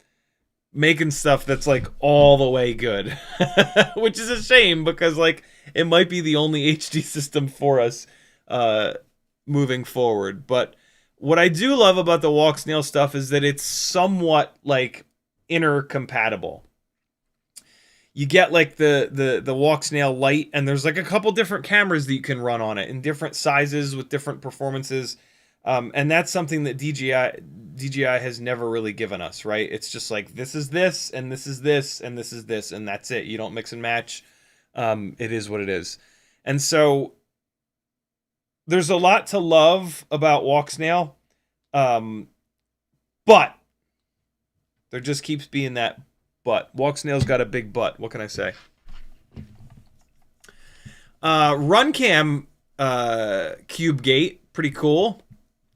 making stuff that's like all the way good, which is a shame because like it might be the only HD system for us moving forward. But what I do love about the Walksnail stuff is that it's somewhat like intercompatible. You get like the Walksnail Lite, and there's like a couple different cameras that you can run on it in different sizes with different performances. And that's something that DJI has never really given us, right? It's just like, this is this, and this is this, and this is this, and that's it. You don't mix and match. It is what it is. And so there's a lot to love about Walksnail. But there just keeps being that but. Walksnail's got a big butt. What can I say? Runcam Cube Gate, pretty cool.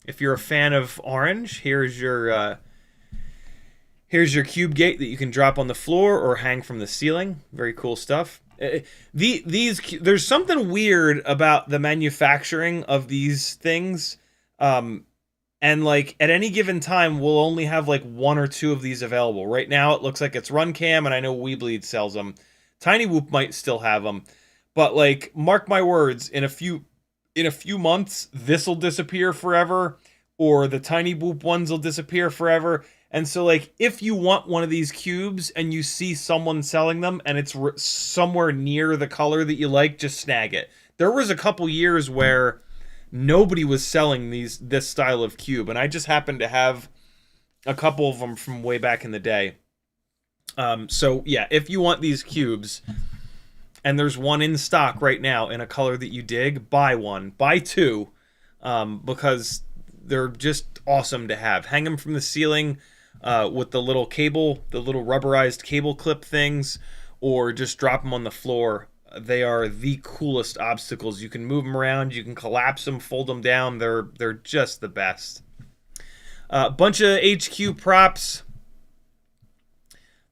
If you're a fan of orange, here's your Cube Gate that you can drop on the floor or hang from the ceiling. Very cool stuff. There's something weird about the manufacturing of these things. And like at any given time, we'll only have like one or two of these available. Right now, it looks like it's Runcam, and I know WeBleed sells them. TinyWhoop might still have them, but like, mark my words, in a few months, this will disappear forever, or the TinyWhoop ones will disappear forever. And so like, if you want one of these cubes and you see someone selling them and it's somewhere near the color that you like, just snag it. There was a couple years where nobody was selling this style of cube, and I just happened to have a couple of them from way back in the day. So yeah, if you want these cubes, and there's one in stock right now in a color that you dig, buy one, buy two, because they're just awesome to have. Hang them from the ceiling with the little cable, the little rubberized cable clip things, or just drop them on the floor. They are the coolest obstacles. You can move them around, you can collapse them, fold them down. They're just the best. Bunch of HQ props.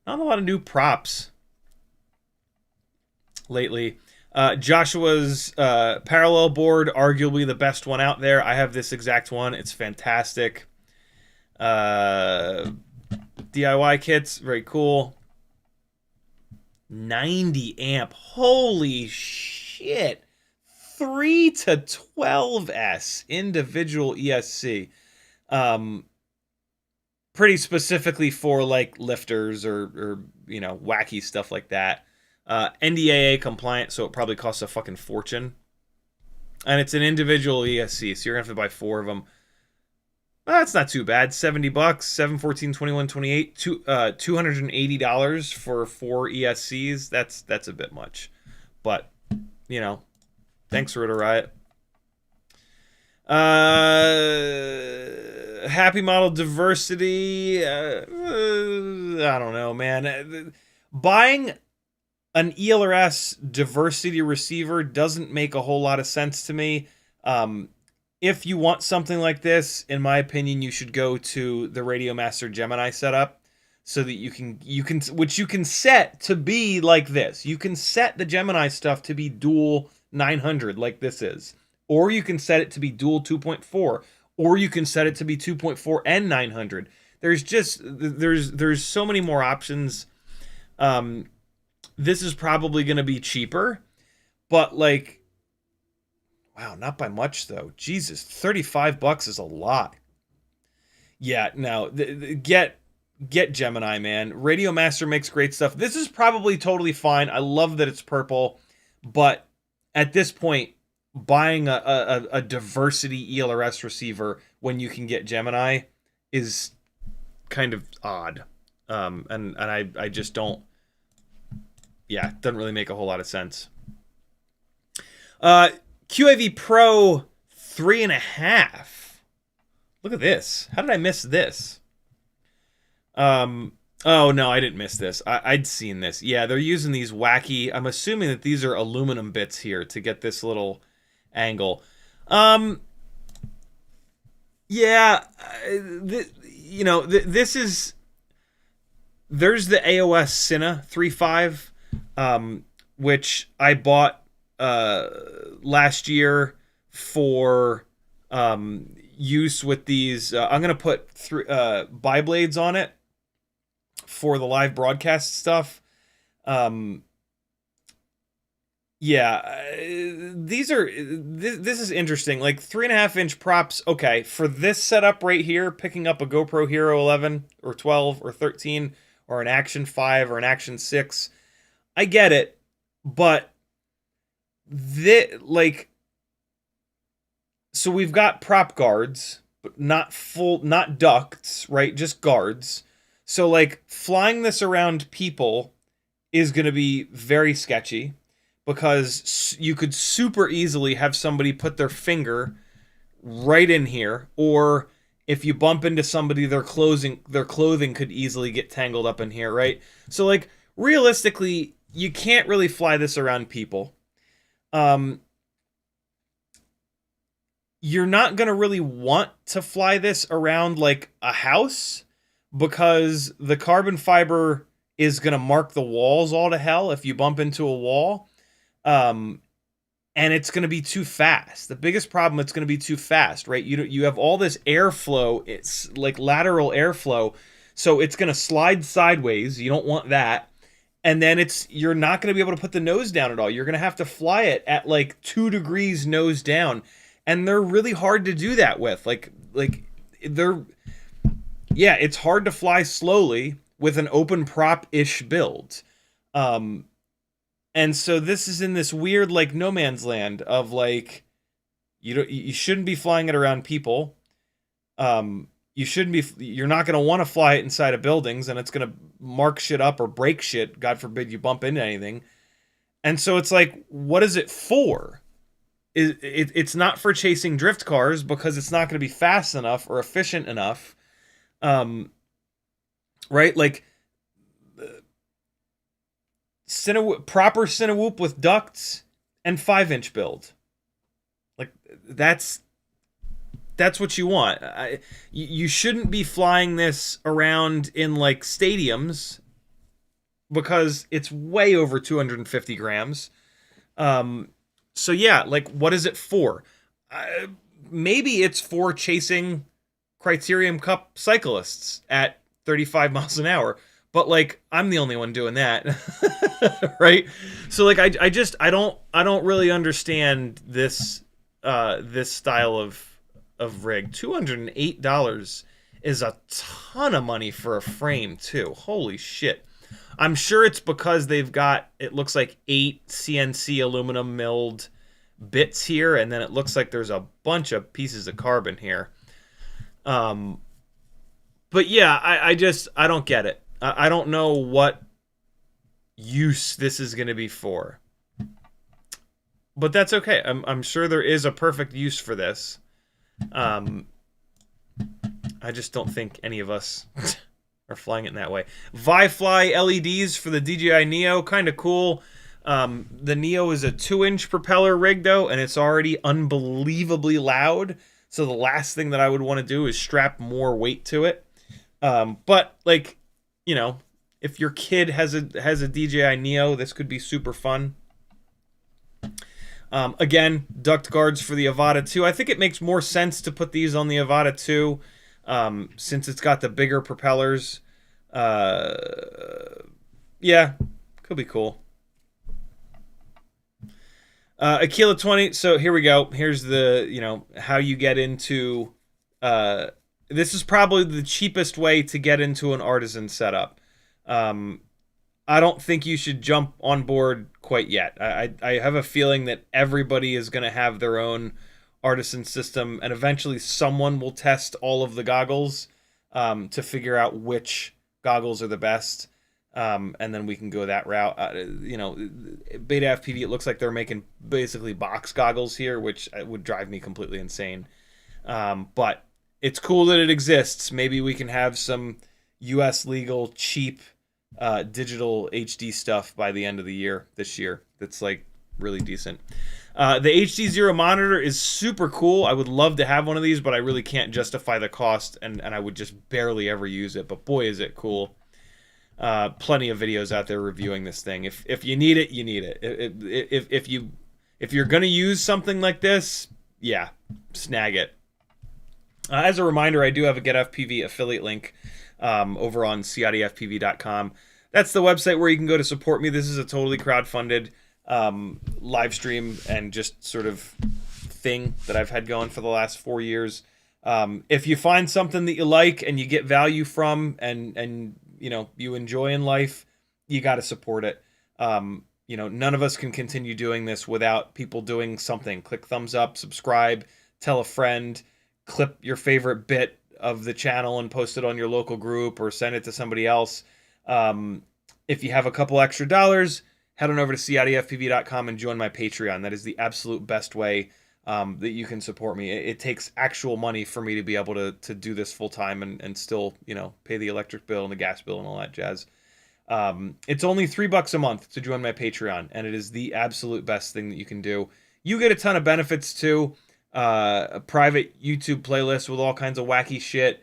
Not a lot of new props lately. Joshua's parallel board, arguably the best one out there. I have this exact one. It's fantastic. DIY kits, very cool. 90 amp. Holy shit. 3 to 12S individual ESC. Pretty specifically for like lifters or you know, wacky stuff like that. NDAA compliant, so it probably costs a fucking fortune. And it's an individual ESC, so you're gonna have to buy 4 of them. That's not too bad. $70, 7, 14, 21, 28, $280 for 4 ESCs. That's a bit much, but you know, thanks Rotor Riot. Happy model diversity. I don't know, man. Buying an ELRS diversity receiver doesn't make a whole lot of sense to me. If you want something like this, in my opinion, you should go to the Radiomaster Gemini setup, so that you can which you can set to be like this. You can set the Gemini stuff to be dual 900 like this is, or you can set it to be dual 2.4, or you can set it to be 2.4 and 900. There's just there's so many more options. This is probably going to be cheaper, but like, wow, not by much though. Jesus, $35 is a lot. Yeah, no, get Gemini, man. Radiomaster makes great stuff. This is probably totally fine. I love that it's purple, but at this point, buying a diversity ELRS receiver when you can get Gemini is kind of odd. And I just don't. Yeah, it doesn't really make a whole lot of sense. QAV-Pro 3.5. Look at this. How did I miss this? Oh, no, I didn't miss this. I'd seen this. Yeah, they're using these wacky... I'm assuming that these are aluminum bits here to get this little angle. Yeah, you know, this is... There's the AOS Cine 3.5, which I bought last year for use with these. I'm gonna put bi-blades on it for the live broadcast stuff. Yeah, these are this is interesting. Like 3.5-inch props. Okay, for this setup right here, picking up a GoPro Hero 11 or 12 or 13 or an Action 5 or an Action 6, I get it, but so we've got prop guards, but not ducts, right? Just guards. So like flying this around people is going to be very sketchy, because you could super easily have somebody put their finger right in here, or if you bump into somebody, their clothing could easily get tangled up in here, right? So like realistically, you can't really fly this around people. You're not going to really want to fly this around like a house, because the carbon fiber is going to mark the walls all to hell if you bump into a wall. And it's going to be too fast. The biggest problem, it's going to be too fast, right? You have all this airflow. It's like lateral airflow. So it's going to slide sideways. You don't want that. And then you're not going to be able to put the nose down at all. You're going to have to fly it at like 2 degrees nose down. And they're really hard to do that with. It's hard to fly slowly with an open prop-ish build. And so this is in this weird like no man's land of like, you shouldn't be flying it around people. You're not going to want to fly it inside of buildings, and it's going to mark shit up or break shit. God forbid you bump into anything. And so it's like, what is it for? It's not for chasing drift cars, because it's not going to be fast enough or efficient enough. Right? Like proper CineWhoop with ducts and 5-inch build. Like that's what you want. You shouldn't be flying this around in like stadiums, because it's way over 250 grams. So yeah, like, what is it for? Maybe it's for chasing Criterium Cup cyclists at 35 miles an hour. But like, I'm the only one doing that, right? So like, I don't really understand this this style of rig. $208 is a ton of money for a frame too. Holy shit! I'm sure it's because they've got, it looks like 8 CNC aluminum milled bits here, and then it looks like there's a bunch of pieces of carbon here. But yeah, I don't get it. I don't know what use this is going to be for. But that's okay. I'm sure there is a perfect use for this. I just don't think any of us are flying it in that way. ViFly LEDs for the DJI Neo, kind of cool. The Neo is a 2-inch propeller rig, though, and it's already unbelievably loud. So the last thing that I would want to do is strap more weight to it. But, like, you know, if your kid has a DJI Neo, this could be super fun. Again, duct guards for the Avata 2. I think it makes more sense to put these on the Avata 2 since it's got the bigger propellers. Yeah, could be cool. Aquila 20. So here we go. Here's the, you know, how you get into... this is probably the cheapest way to get into an artisan setup. I don't think you should jump on board quite yet. I have a feeling that everybody is going to have their own artisan system, and eventually someone will test all of the goggles to figure out which goggles are the best, and then we can go that route. You know, BetaFPV, it looks like they're making basically box goggles here, which would drive me completely insane. But it's cool that it exists. Maybe we can have some U.S. legal, cheap digital HD stuff by the end of the year, this year. That's like really decent. The HDZero monitor is super cool. I would love to have one of these, but I really can't justify the cost, and I would just barely ever use it. But boy, is it cool. Plenty of videos out there reviewing this thing. If you need it, you need it. If you're gonna use something like this, yeah, snag it. As a reminder, I do have a GetFPV affiliate link over on CiottiFPV.com. That's the website where you can go to support me. This is a totally crowdfunded live stream and just sort of thing that I've had going for the last 4 years. If you find something that you like and you get value from and you know, you enjoy in life, you got to support it. You know, none of us can continue doing this without people doing something. Click thumbs up, subscribe, tell a friend, clip your favorite bit of the channel and post it on your local group or send it to somebody else. If you have a couple extra dollars, head on over to CiottiFPV.com and join my Patreon. That is the absolute best way that you can support me. It takes actual money for me to be able to do this full time and still, you know, pay the electric bill and the gas bill and all that jazz. It's only $3 a month to join my Patreon, and it is the absolute best thing that you can do. You get a ton of benefits too. A private YouTube playlist with all kinds of wacky shit,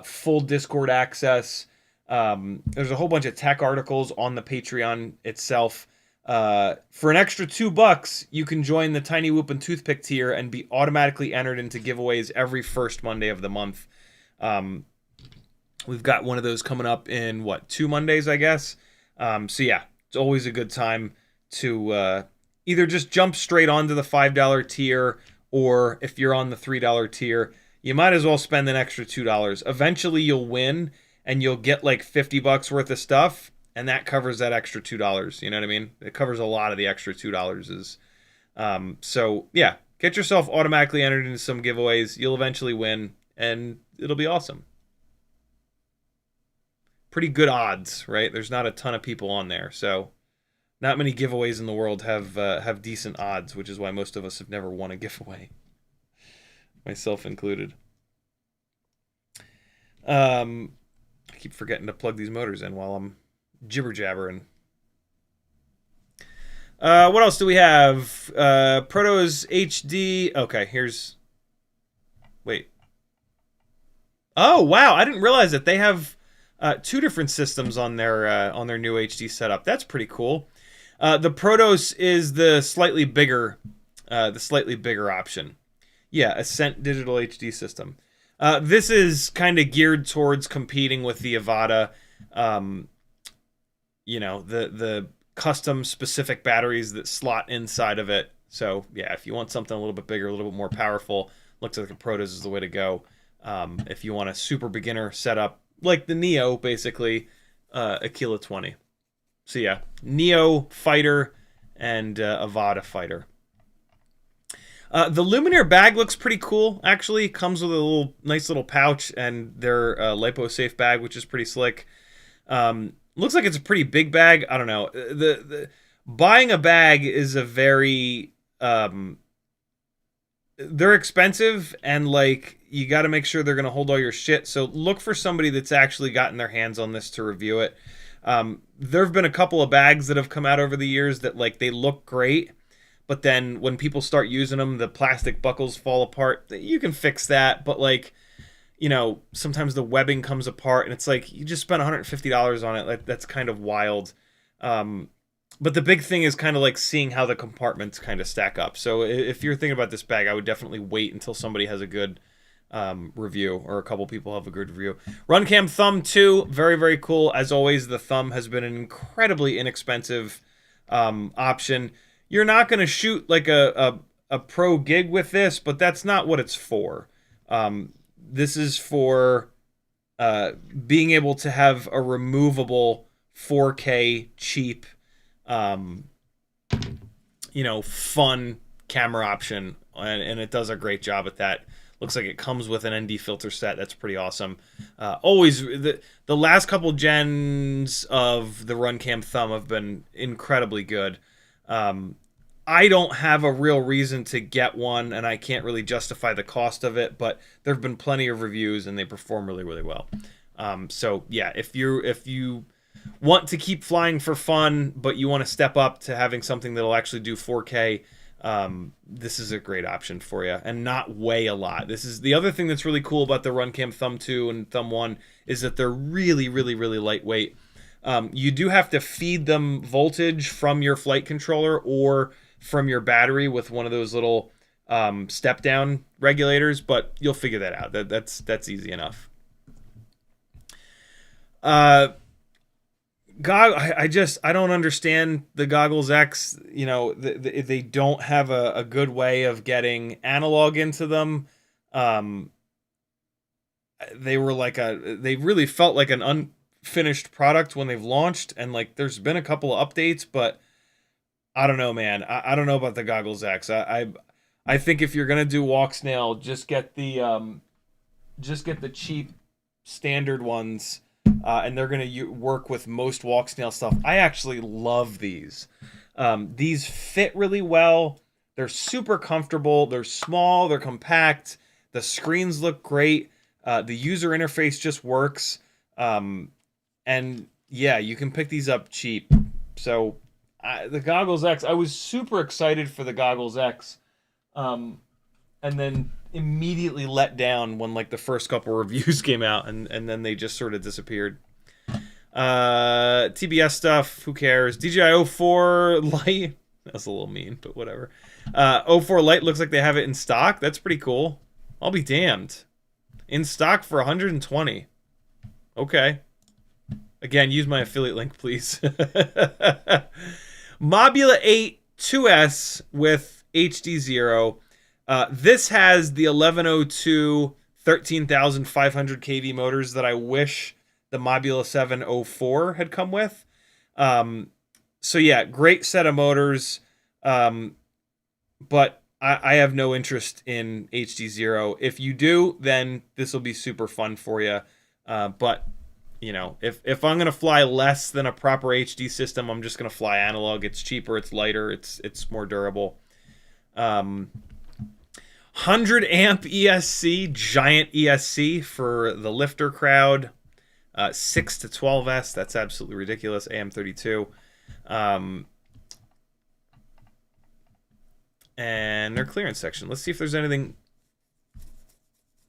full Discord access. There's a whole bunch of tech articles on the Patreon itself. For an extra $2, you can join the TinyWhoop and Toothpick tier and be automatically entered into giveaways every first Monday of the month. We've got one of those coming up in, what, 2 Mondays, I guess? So yeah, it's always a good time to either just jump straight onto the $5 tier, or if you're on the $3 tier, you might as well spend an extra $2. Eventually you'll win, and you'll get like $50 worth of stuff, and that covers that extra $2. You know what I mean? It covers a lot of the extra $2. So yeah, get yourself automatically entered into some giveaways. You'll eventually win, and it'll be awesome. Pretty good odds, right? There's not a ton of people on there, so not many giveaways in the world have decent odds, which is why most of us have never won a giveaway, myself included. I keep forgetting to plug these motors in while I'm jibber jabbering. What else do we have? Proto's HD. Okay, here's. Wait. Oh wow! I didn't realize that they have 2 different systems on their new HD setup. That's pretty cool. The Protos is the slightly bigger option. Yeah, Ascent Digital HD system. This is kind of geared towards competing with the Avata. You know, the custom specific batteries that slot inside of it. So yeah, if you want something a little bit bigger, a little bit more powerful, looks like the Protos is the way to go. If you want a super beginner setup, like the Neo, basically, Aquila 20. So yeah, Neo Fighter and Avata Fighter. The Lumenier bag looks pretty cool, actually. Comes with a nice little pouch and their LipoSafe bag, which is pretty slick. Looks like it's a pretty big bag. I don't know. The buying a bag is a very they're expensive, and like you got to make sure they're gonna hold all your shit. So look for somebody that's actually gotten their hands on this to review it. There have been a couple of bags that have come out over the years that like they look great, but then when people start using them, the plastic buckles fall apart. You can fix that, but like, you know, sometimes the webbing comes apart, and it's like you just spent $150 on it. Like, that's kind of wild. But the big thing is kind of like seeing how the compartments kind of stack up. So if you're thinking about this bag, I would definitely wait until somebody has a good review, or a couple people have a good review. Runcam Thumb 2, very, very cool. As always, the Thumb has been an incredibly inexpensive option. You're not going to shoot like a pro gig with this, but that's not what it's for. This is for being able to have a removable 4K cheap, you know, fun camera option, and it does a great job at that. Looks like it comes with an ND filter set. That's pretty awesome. Always, the last couple gens of the Runcam Thumb have been incredibly good. I don't have a real reason to get one, and I can't really justify the cost of it, but there have been plenty of reviews, and they perform really, really well. So yeah, if you want to keep flying for fun, but you want to step up to having something that'll actually do 4K, this is a great option for you, and not weigh a lot. This is the other thing that's really cool about the Runcam Thumb 2 and Thumb 1 is that they're really, really, really lightweight. You do have to feed them voltage from your flight controller or from your battery with one of those little step down regulators, but you'll figure that out. That's easy enough. I don't understand the Goggles X. You know, they don't have a good way of getting analog into them. They really felt like an unfinished product when they've launched, and like there's been a couple of updates, but I don't know, man. I don't know about the Goggles X. I think if you're gonna do Walksnail, just get the cheap standard ones, and they're gonna work with most Walksnail stuff. I actually love these. These fit really well. They're super comfortable. They're small. They're compact. The screens look great. The user interface just works. And yeah, you can pick these up cheap. So. The Goggles X, I was super excited for the Goggles X, and then immediately let down when like the first couple reviews came out, and then they just sort of disappeared. TBS stuff, who cares? DJI O4 Lite, that's a little mean, but whatever. O4 Lite looks like they have it in stock. That's pretty cool. I'll be damned. In stock for 120. Okay. Again, use my affiliate link, please. Mob8 2S with HDZero. This has the 1102 13,500 kV motors that I wish the Mob8 7 04 had come with. So yeah, great set of motors. But I have no interest in HDZero. If you do, then this will be super fun for you. But you know, if I'm gonna fly less than a proper HD system, I'm just gonna fly analog. It's cheaper, it's lighter, it's more durable. 100 amp ESC, giant ESC for the lifter crowd. 6 to 12S, that's absolutely ridiculous. AM32. And their clearance section. Let's see if there's anything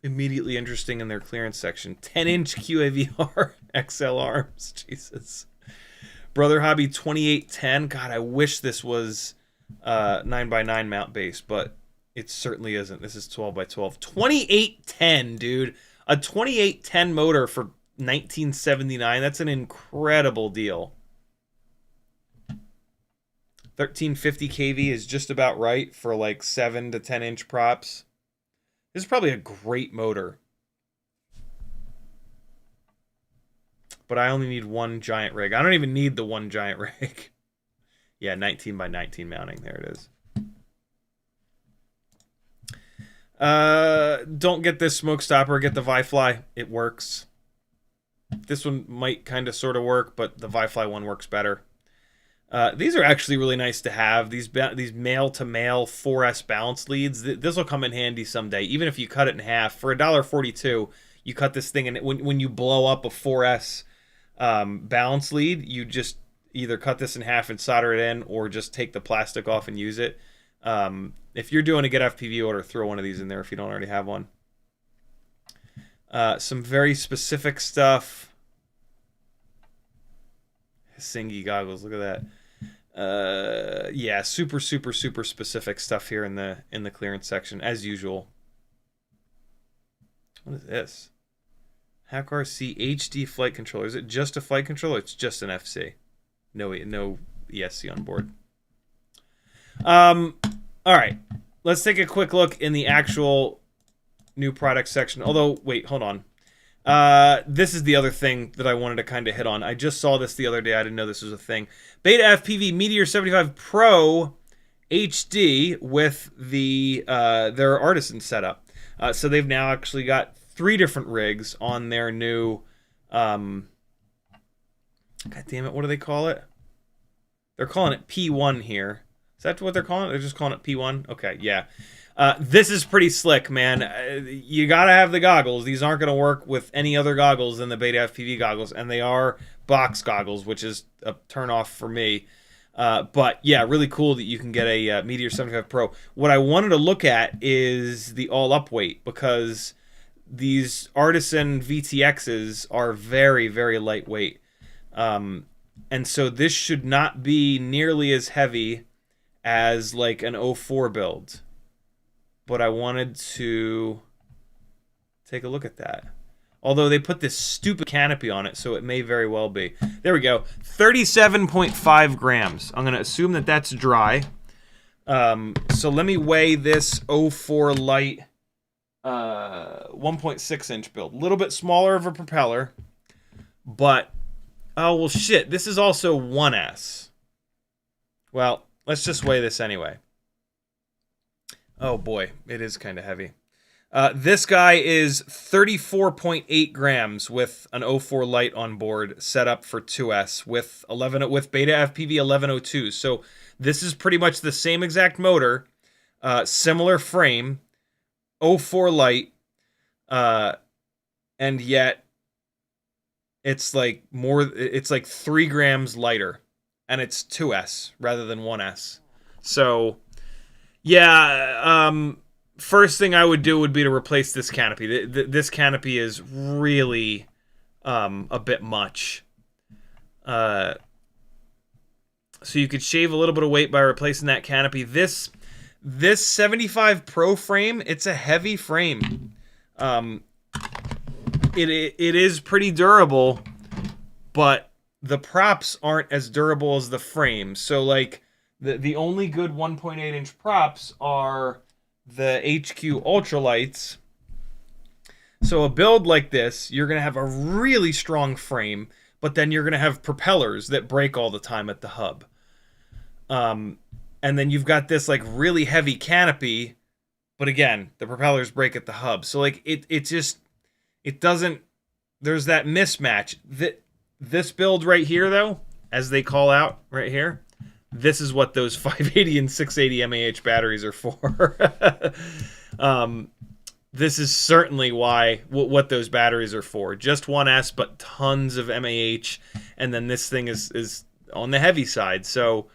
immediately interesting in their clearance section. 10-inch QAV-R XL arms. Jesus. Brother Hobby 2810. God, I wish this was 9x9 mount base, but it certainly isn't. This is 12x12. 2810, dude. A 2810 motor for $19.79. That's an incredible deal. 1350 kV is just about right for like 7 to 10 inch props. This is probably a great motor. But I only need one giant rig. I don't even need the one giant rig. Yeah, 19x19 mounting. There it is. Don't get this smoke stopper. Get the ViFly. It works. This one might kind of sort of work, but the ViFly one works better. These are actually really nice to have. These male-to-male 4S balance leads. This will come in handy someday. Even if you cut it in half. For $1.42, you cut this thing, and when you blow up a 4S balance lead, you just either cut this in half and solder it in, or just take the plastic off and use it. If you're doing a GetFPV order, throw one of these in there if you don't already have one. Some very specific stuff. Singy goggles, look at that. Yeah, super specific stuff here in the clearance section, as usual. What is this? HGLRC HD flight controller. Is it just a flight controller? It's just an FC. No ESC on board. All right. Let's take a quick look in the actual new product section. Although, wait, hold on. This is the other thing that I wanted to kind of hit on. I just saw this the other day. I didn't know this was a thing. BetaFPV Meteor 75 Pro HD with their artisan setup. So they've now actually got 3 different rigs on their new, God damn it, what do they call it? They're calling it P1 here. Is that what they're calling it? They're just calling it P1? Okay, yeah. This is pretty slick, man. You gotta have the goggles. These aren't gonna work with any other goggles than the BetaFPV goggles, and they are box goggles, which is a turn-off for me. But yeah, really cool that you can get a Meteor 75 Pro. What I wanted to look at is the all-up weight, because these Artisan VTXs are very, very lightweight. And so this should not be nearly as heavy as like an O4 build. But I wanted to take a look at that. Although they put this stupid canopy on it, so it may very well be. There we go. 37.5 grams. I'm going to assume that that's dry. So let me weigh this O4 Lite 1.6 inch build. A little bit smaller of a propeller. But, oh, well, shit. This is also 1S. Well, let's just weigh this anyway. Oh, boy. It is kind of heavy. This guy is 34.8 grams with an O4 Lite on board, set up for 2S with BetaFPV 1102. So this is pretty much the same exact motor, similar frame, O4 Lite, and yet it's like it's like 3 grams lighter, and it's 2S rather than 1S. So yeah, first thing I would do would be to replace this canopy. This canopy is really a bit much. So you could shave a little bit of weight by replacing that canopy. This 75 Pro frame, it's a heavy frame. It is pretty durable, but the props aren't as durable as the frame. So like the only good 1.8 inch props are the HQ ultralights. So a build like this, you're going to have a really strong frame, but then you're going to have propellers that break all the time at the hub. And then you've got this like really heavy canopy, but again, the propellers break at the hub. So like it doesn't, there's that mismatch. This build right here though, as they call out right here, this is what those 580 and 680 mAh batteries are for. This is certainly what those batteries are for. Just 1S, but tons of mAh, and then this thing is on the heavy side. So,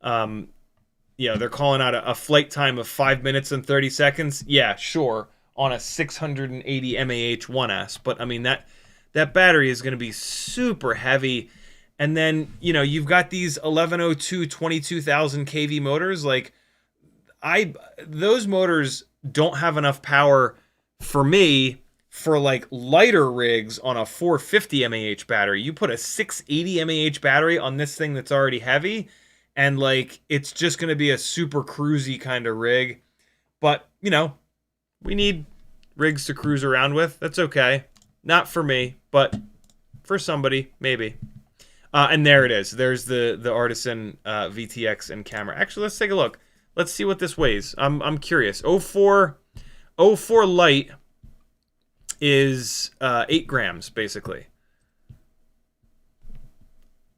they're calling out a flight time of 5 minutes and 30 seconds. Yeah, sure, on a 680 mAh 1S, but I mean that battery is going to be super heavy. And then, you know, you've got these 1102 22,000 kV motors. Like, those motors don't have enough power for me for like lighter rigs on a 450 mAh battery. You put a 680 mAh battery on this thing that's already heavy, and like it's just going to be a super cruisy kind of rig. But, you know, we need rigs to cruise around with. That's okay. Not for me, but for somebody, maybe. And there it is. There's the Artisan VTX and camera. Actually, let's take a look. Let's see what this weighs. I'm curious. O4 Lite is 8 grams, basically.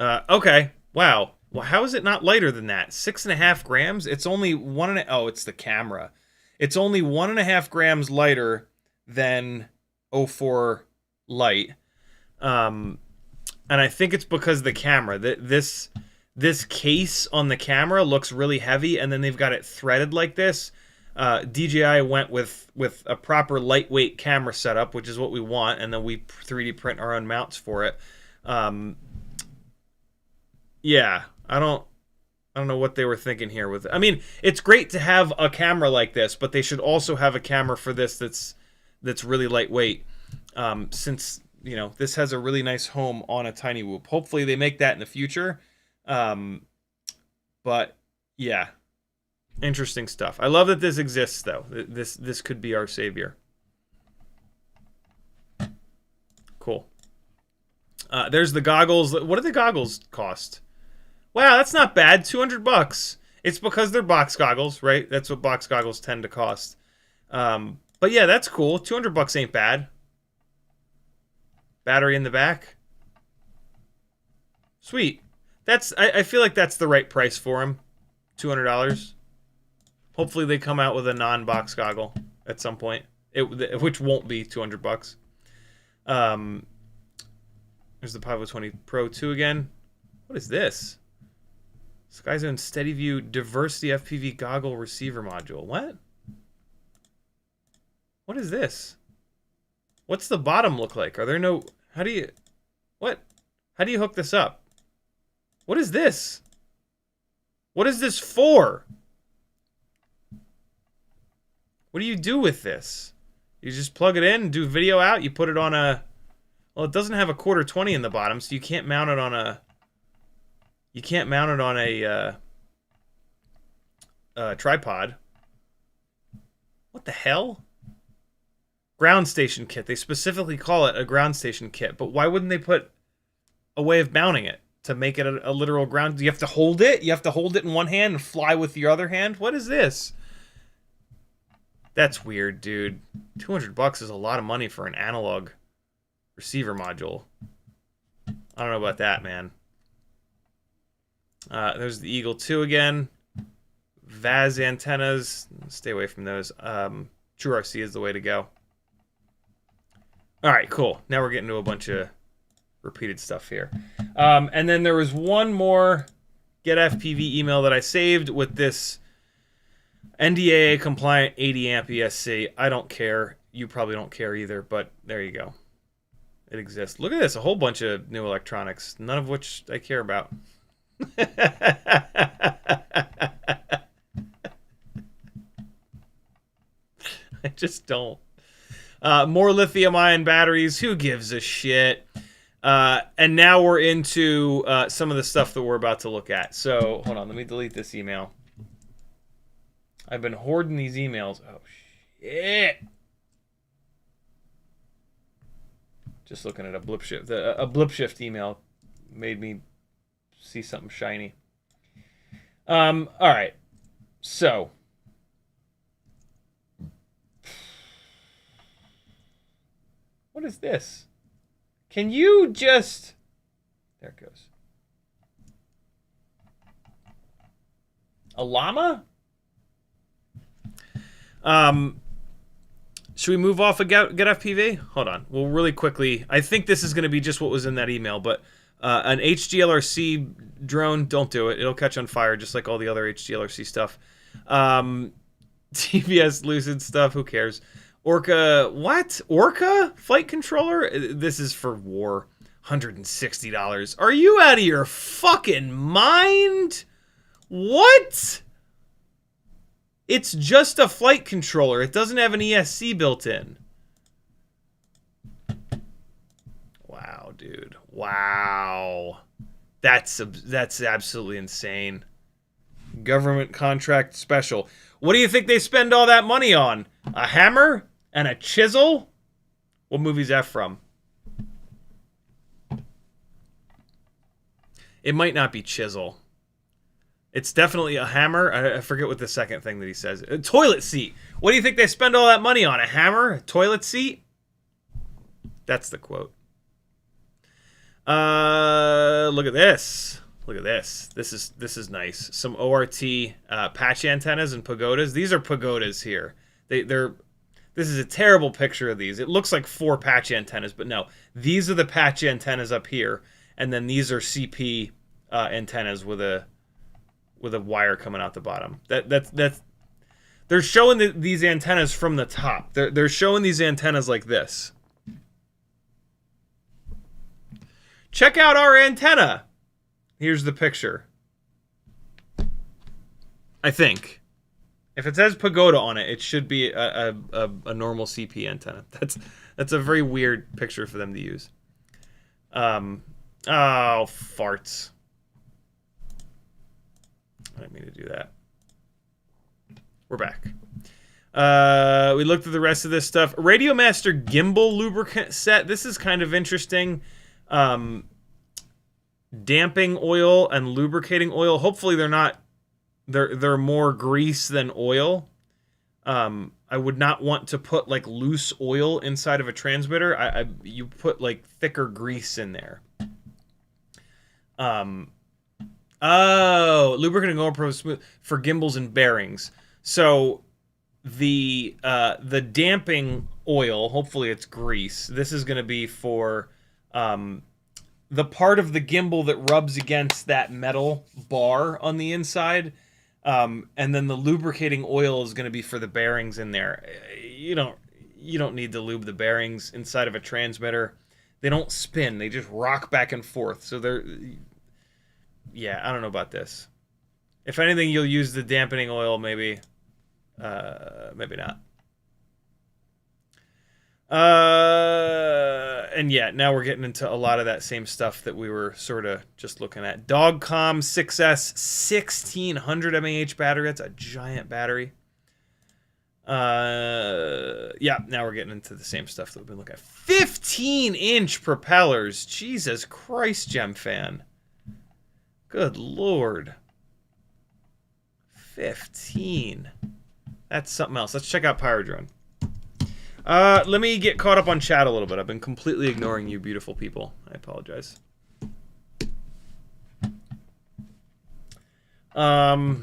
Okay. Wow. Well, how is it not lighter than that? 6.5 grams? It's only oh, it's the camera. It's only 1.5 grams lighter than O4 Lite. And I think it's because of the camera. This case on the camera looks really heavy, and then they've got it threaded like this. DJI went with a proper lightweight camera setup, which is what we want, and then we 3D print our own mounts for it. Yeah, I don't know what they were thinking here with it. I mean, it's great to have a camera like this, but they should also have a camera for this that's really lightweight. Since, you know, this has a really nice home on a TinyWhoop. Hopefully they make that in the future. But yeah, interesting stuff. I love that this exists, though. This could be our savior. Cool. There's the goggles. What do the goggles cost? Wow, that's not bad. $200. It's because they're box goggles, right? That's what box goggles tend to cost. But yeah, that's cool. $200 ain't bad. Battery in the back. Sweet. I feel like that's the right price for them. $200. Hopefully they come out with a non-box goggle at some point, which won't be $200. There's the Pavo 20 Pro 2 again. What is this? SkyZone Steady View Diversity FPV Goggle Receiver Module. What? What is this? What's the bottom look like? Are there no... How do you... What? How do you hook this up? What is this? What is this for? What do you do with this? You just plug it in and do video out? You put it on a... Well, it doesn't have a quarter 20 in the bottom, so you can't mount it on a... You can't mount it on a tripod. What the hell? Ground station kit. They specifically call it a ground station kit, but why wouldn't they put a way of mounting it to make it a literal ground? Do you have to hold it? You have to hold it in one hand and fly with your other hand? What is this? That's weird, dude. $200 is a lot of money for an analog receiver module. I don't know about that, man. There's the Eagle 2 again. Vaz antennas. Stay away from those. True RC is the way to go. Alright, cool. Now we're getting to a bunch of repeated stuff here. And then there was one more getfpv email that I saved with this NDAA compliant 80 amp ESC. I don't care. You probably don't care either, but there you go. It exists. Look at this. A whole bunch of new electronics, none of which I care about. I just don't. More lithium-ion batteries. Who gives a shit? And now we're into some of the stuff that we're about to look at. So, hold on. Let me delete this email. I've been hoarding these emails. Oh, shit. Just looking at a blip shift. A blip shift email made me see something shiny. All right. So, what is this? Can you just... There it goes. A llama? Should we move off of getfpv? Hold on. Well, really quickly, I think this is going to be just what was in that email, but an HGLRC drone, don't do it. It'll catch on fire just like all the other HGLRC stuff. TBS Lucid stuff, who cares? Orca, what? Orca? Flight controller? This is for war. $160. Are you out of your fucking mind? What? It's just a flight controller. It doesn't have an ESC built in. Wow, dude. Wow. That's absolutely insane. Government contract special. What do you think they spend all that money on? A hammer and a chisel? What movie's that from? It might not be chisel. It's definitely a hammer. I forget what the second thing that he says. A toilet seat. What do you think they spend all that money on? A hammer? A toilet seat? That's the quote. Look at this. Look at this. This is nice. Some ORT patch antennas and pagodas. These are pagodas here. They're. This is a terrible picture of these. It looks like 4 patch antennas, but no. These are the patch antennas up here, and then these are CP antennas with a wire coming out the bottom. That's they're showing these antennas from the top. They're showing these antennas like this. Check out our antenna. Here's the picture. I think. If it says pagoda on it, it should be a normal CP antenna. That's a very weird picture for them to use. Oh, farts. I didn't mean to do that. We're back. We looked at the rest of this stuff. Radio Master gimbal lubricant set. This is kind of interesting. Damping oil and lubricating oil. Hopefully they're not. They're more grease than oil. I would not want to put like loose oil inside of a transmitter. You put like thicker grease in there. Oh, lubricating oil pro smooth for gimbals and bearings. So the damping oil, hopefully it's grease. This is going to be for the part of the gimbal that rubs against that metal bar on the inside. And then the lubricating oil is going to be for the bearings in there. You don't need to lube the bearings inside of a transmitter. They don't spin. They just rock back and forth. So yeah, I don't know about this. If anything, you'll use the dampening oil, maybe. Maybe not. And yeah, now we're getting into a lot of that same stuff that we were sort of just looking at. Dogcom 6S 1600 mAh battery. That's a giant battery. Yeah, now we're getting into the same stuff that we've been looking at. 15-inch propellers. Jesus Christ, Gem Fan. Good Lord. 15. That's something else. Let's check out Pyrodrone. Let me get caught up on chat a little bit. I've been completely ignoring you beautiful people. I apologize. Where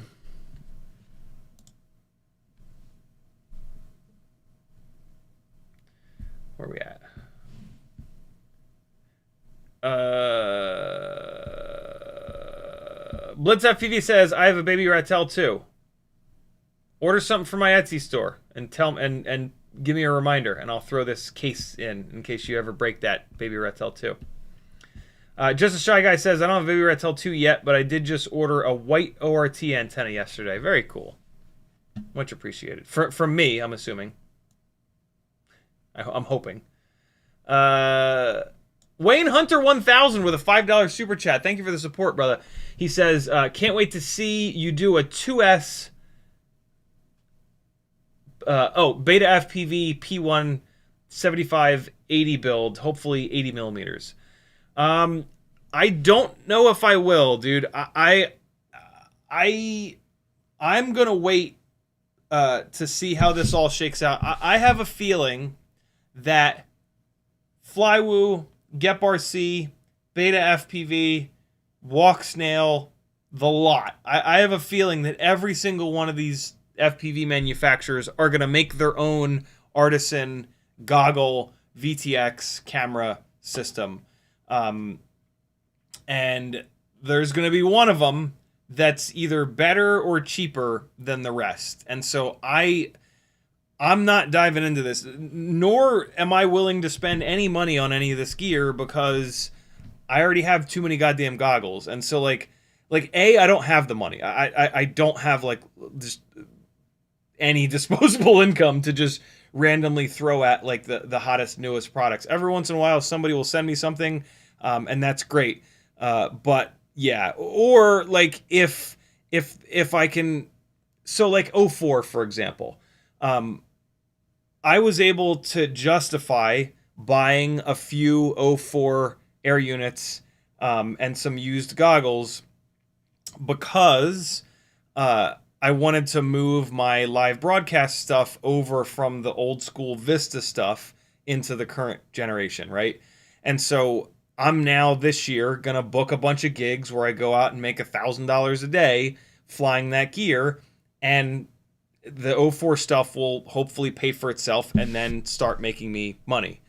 are we at? BlitzFPV says, I have a baby Ratel too. Order something from my Etsy store and and give me a reminder, and I'll throw this case in case you ever break that baby Ratel 2. Just a Shy Guy says, I don't have a baby Ratel 2 yet, but I did just order a white ORT antenna yesterday. Very cool. Much appreciated. From me, I'm assuming. I'm hoping. Wayne Hunter 1000 with a $5 super chat. Thank you for the support, brother. He says, can't wait to see you do a 2S... BetaFPV P1 7580 build, hopefully 80 millimeters. I don't know if I will, dude. I'm gonna wait to see how this all shakes out. I have a feeling that Flywoo, GetRC, BetaFPV, Walksnail, the lot. I have a feeling that every single one of these FPV manufacturers are going to make their own artisan goggle VTX camera system. And there's going to be one of them that's either better or cheaper than the rest. And so I'm not diving into this, nor am I willing to spend any money on any of this gear because I already have too many goddamn goggles. And so like A, I don't have the money. I don't have like just any disposable income to just randomly throw at like the hottest, newest products. Every once in a while, somebody will send me something, and that's great. But yeah, or like if I can, so like O4, for example, I was able to justify buying a few O4 air units and some used goggles because I wanted to move my live broadcast stuff over from the old school Vista stuff into the current generation, right? And so I'm now this year going to book a bunch of gigs where I go out and make $1,000 a day flying that gear, and the O4 stuff will hopefully pay for itself and then start making me money.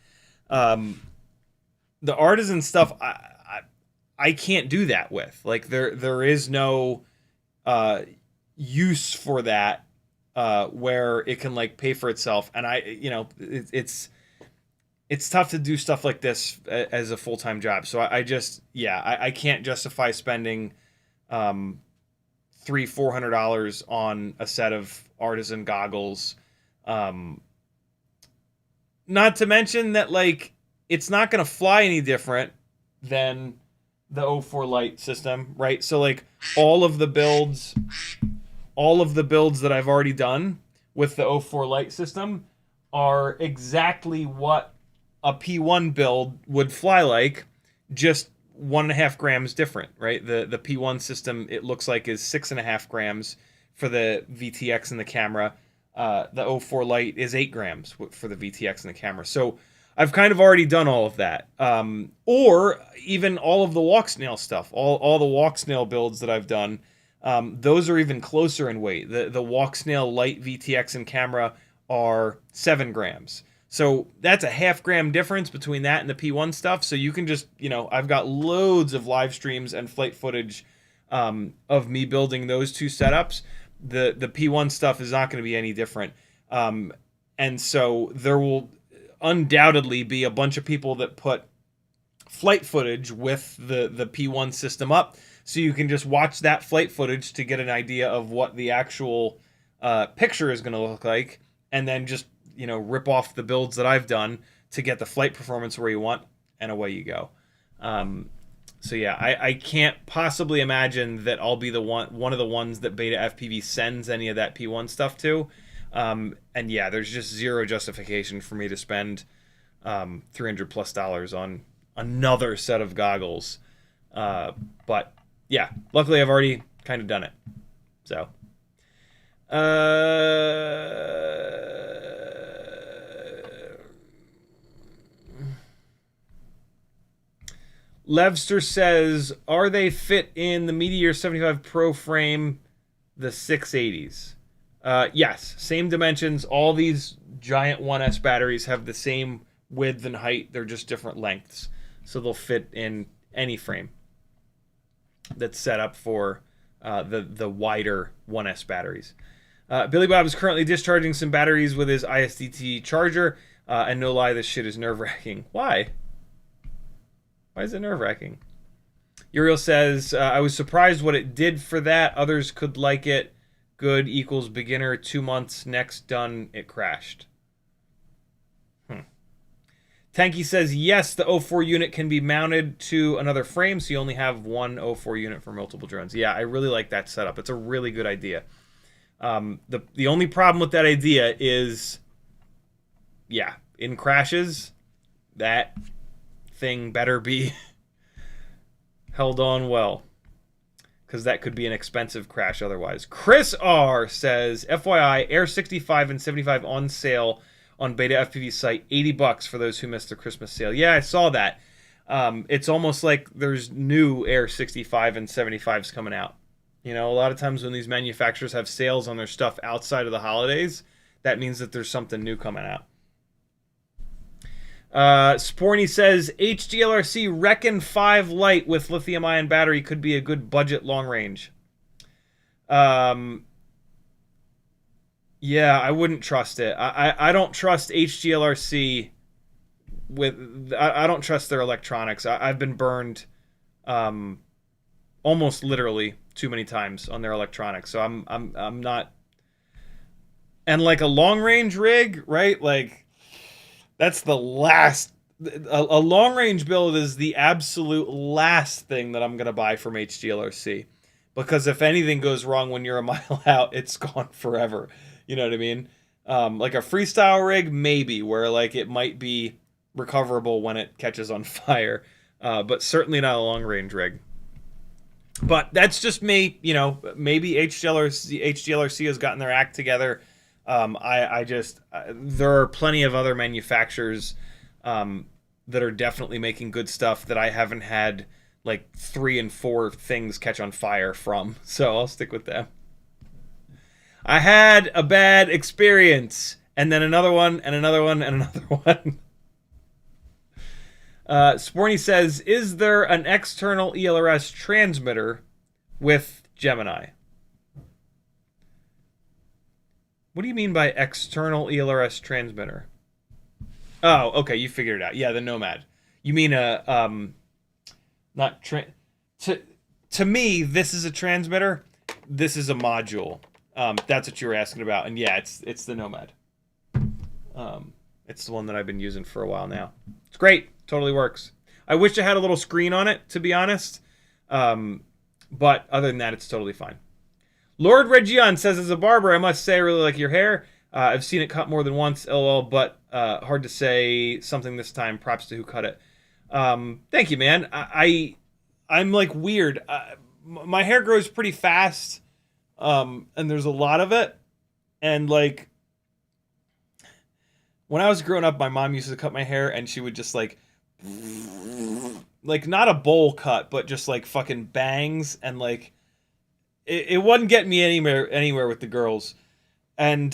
The artisan stuff, I can't do that with. Like there is no use for that where it can like pay for itself, and it's tough to do stuff like this as a full-time job. So I can't justify spending $300-400 on a set of artisan goggles. Not to mention that like it's not going to fly any different than the O4 Lite system, right? So like all of the builds that I've already done with the O4 Lite system are exactly what a P1 build would fly like, just 1.5 grams different, right? The P1 system, it looks like, is 6.5 grams for the VTX and the camera. The O4 Lite is 8 grams for the VTX and the camera. So I've kind of already done all of that. Or even all of the Walksnail stuff, all the Walksnail builds that I've done, those are even closer in weight. The Walksnail Lite VTX and camera are 7 grams. So that's a 0.5 gram difference between that and the P1 stuff. So you can just, I've got loads of live streams and flight footage of me building those two setups. The P1 stuff is not going to be any different. And so there will undoubtedly be a bunch of people that put flight footage with the P1 system up, so you can just watch that flight footage to get an idea of what the actual picture is going to look like, and then just rip off the builds that I've done to get the flight performance where you want, and away you go. So yeah, I can't possibly imagine that I'll be one of the ones that BetaFPV sends any of that P1 stuff to. And yeah, there's just zero justification for me to spend $300+ on another set of goggles. But yeah, luckily I've already kind of done it. So Levster says, are they fit in the Meteor 75 Pro frame, the 680s? Yes, same dimensions. All these giant 1S batteries have the same width and height. They're just different lengths. So they'll fit in any frame that's set up for the wider 1S batteries. Billy Bob is currently discharging some batteries with his ISDT charger. And no lie, this shit is nerve-wracking. Why? Why is it nerve-wracking? Uriel says, I was surprised what it did for that. Others could like it. Good equals beginner, 2 months, next done, it crashed. Tanky says, yes, the O4 unit can be mounted to another frame, so you only have one O4 unit for multiple drones. Yeah, I really like that setup. It's a really good idea. The only problem with that idea is, yeah, in crashes, that thing better be held on well, because that could be an expensive crash otherwise. Chris R says, FYI, Air 65 and 75 on sale on BetaFPV site, $80 for those who missed the Christmas sale. Yeah, I saw that. It's almost like there's new Air 65 and 75s coming out. A lot of times when these manufacturers have sales on their stuff outside of the holidays, that means that there's something new coming out. Sporny says, HGLRC Rekon5 Lite with lithium-ion battery could be a good budget long range. Yeah, I wouldn't trust it. I don't trust HGLRC I don't trust their electronics. I've been burned almost literally too many times on their electronics. So I'm not. And like a long range rig, right? Like that's the last. A long range build is the absolute last thing that I'm gonna buy from HGLRC, because if anything goes wrong when you're a mile out, it's gone forever. You know what I mean? Like a freestyle rig, maybe, where like it might be recoverable when it catches on fire, but certainly not a long range rig. But that's just me, you know. Maybe HGLRC has gotten their act together. There are plenty of other manufacturers that are definitely making good stuff that I haven't had like 3 and 4 things catch on fire from. So I'll stick with them. I had a bad experience, and then another one, and another one, and another one. Sporny says, is there an external ELRS transmitter with Gemini? What do you mean by external ELRS transmitter? Oh, okay, you figured it out. Yeah, the Nomad. You mean to me, this is a transmitter. This is a module. That's what you were asking about, and yeah, it's the Nomad. It's the one that I've been using for a while now. It's great. Totally works. I wish I had a little screen on it, to be honest. But other than that, it's totally fine. Lord Region says, as a barber, I must say I really like your hair. I've seen it cut more than once, lol, but hard to say something this time. Props to who cut it. Thank you, man. I'm like weird. My hair grows pretty fast, and there's a lot of it. And like, when I was growing up, my mom used to cut my hair, and she would just like not a bowl cut, but just like fucking bangs, and like it wasn't getting me anywhere with the girls. And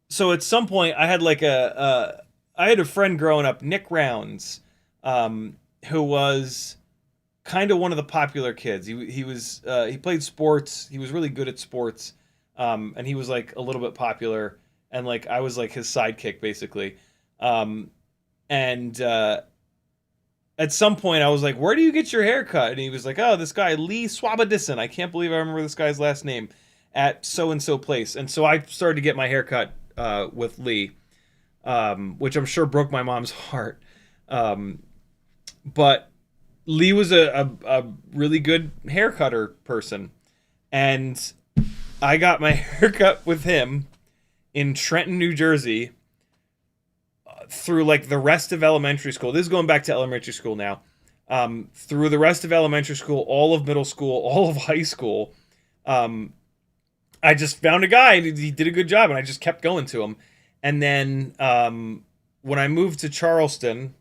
so at some point I had like I had a friend growing up, Nick Rounds, who was kind of one of the popular kids. He played sports. He was really good at sports. And he was like a little bit popular, and like I was like his sidekick basically. At some point I was like, where do you get your hair cut? And he was like, oh, this guy Lee Swabadison. I can't believe I remember this guy's last name, at so-and-so place. And so I started to get my hair cut with Lee, which I'm sure broke my mom's heart. But Lee was a really good hair cutter person. And I got my hair cut with him in Trenton, New Jersey, through like the rest of elementary school. This is going back to elementary school now. Through the rest of elementary school, all of middle school, all of high school. I just found a guy, and he did a good job, and I just kept going to him. And then when I moved to Charleston,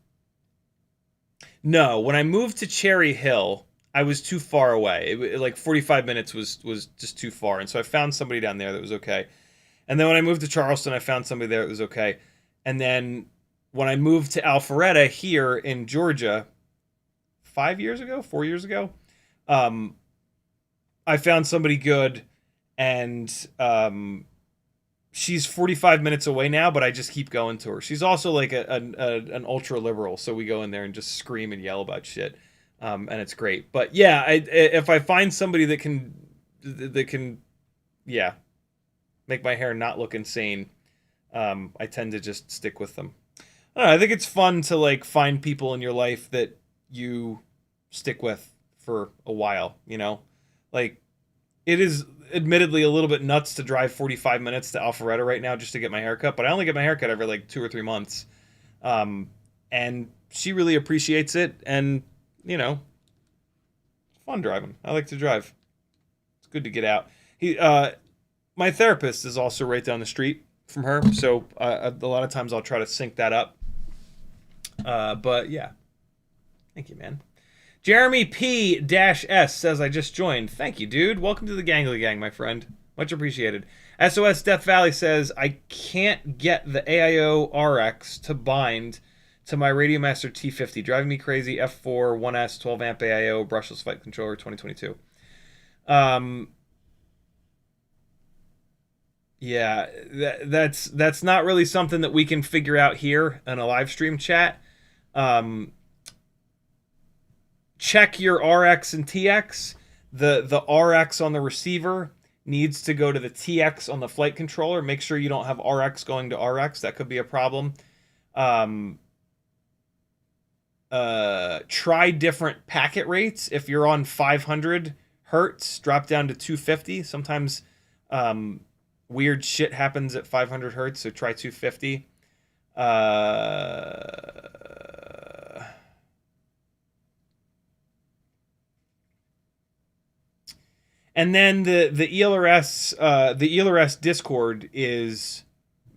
when I moved to Cherry Hill, I was too far away. Like 45 minutes was just too far, and so I found somebody down there that was okay. And then when I moved to Charleston, I found somebody there that was okay. And then when I moved to Alpharetta here in Georgia 4 years ago, I found somebody good, and she's 45 minutes away now, but I just keep going to her. She's also like an ultra liberal, so we go in there and just scream and yell about shit, and it's great. But yeah, if I find somebody that can make my hair not look insane, I tend to just stick with them. I don't know, I think it's fun to like find people in your life that you stick with for a while, you know? Like, it is admittedly a little bit nuts to drive 45 minutes to Alpharetta right now just to get my haircut, but I only get my haircut every like 2 or 3 months. And she really appreciates it, and, you know, it's fun driving. I like to drive. It's good to get out. My therapist is also right down the street from her, so a lot of times I'll try to sync that up. But yeah, thank you, man. Jeremy P-S says, I just joined. Thank you, dude. Welcome to the Gangly Gang, my friend. Much appreciated. SOS Death Valley says, I can't get the AIO RX to bind to my Radiomaster T50. Driving me crazy. F4, 1S, 12 amp AIO, brushless flight controller, 2022. Yeah, that's not really something that we can figure out here in a live stream chat. check your RX and TX. The RX on the receiver needs to go to the TX on the flight controller. Make sure you don't have RX going to RX. That could be a problem. Try different packet rates. If you're on 500 hertz, drop down to 250. Sometimes weird shit happens at 500 hertz, so try 250. And then the ELRS Discord is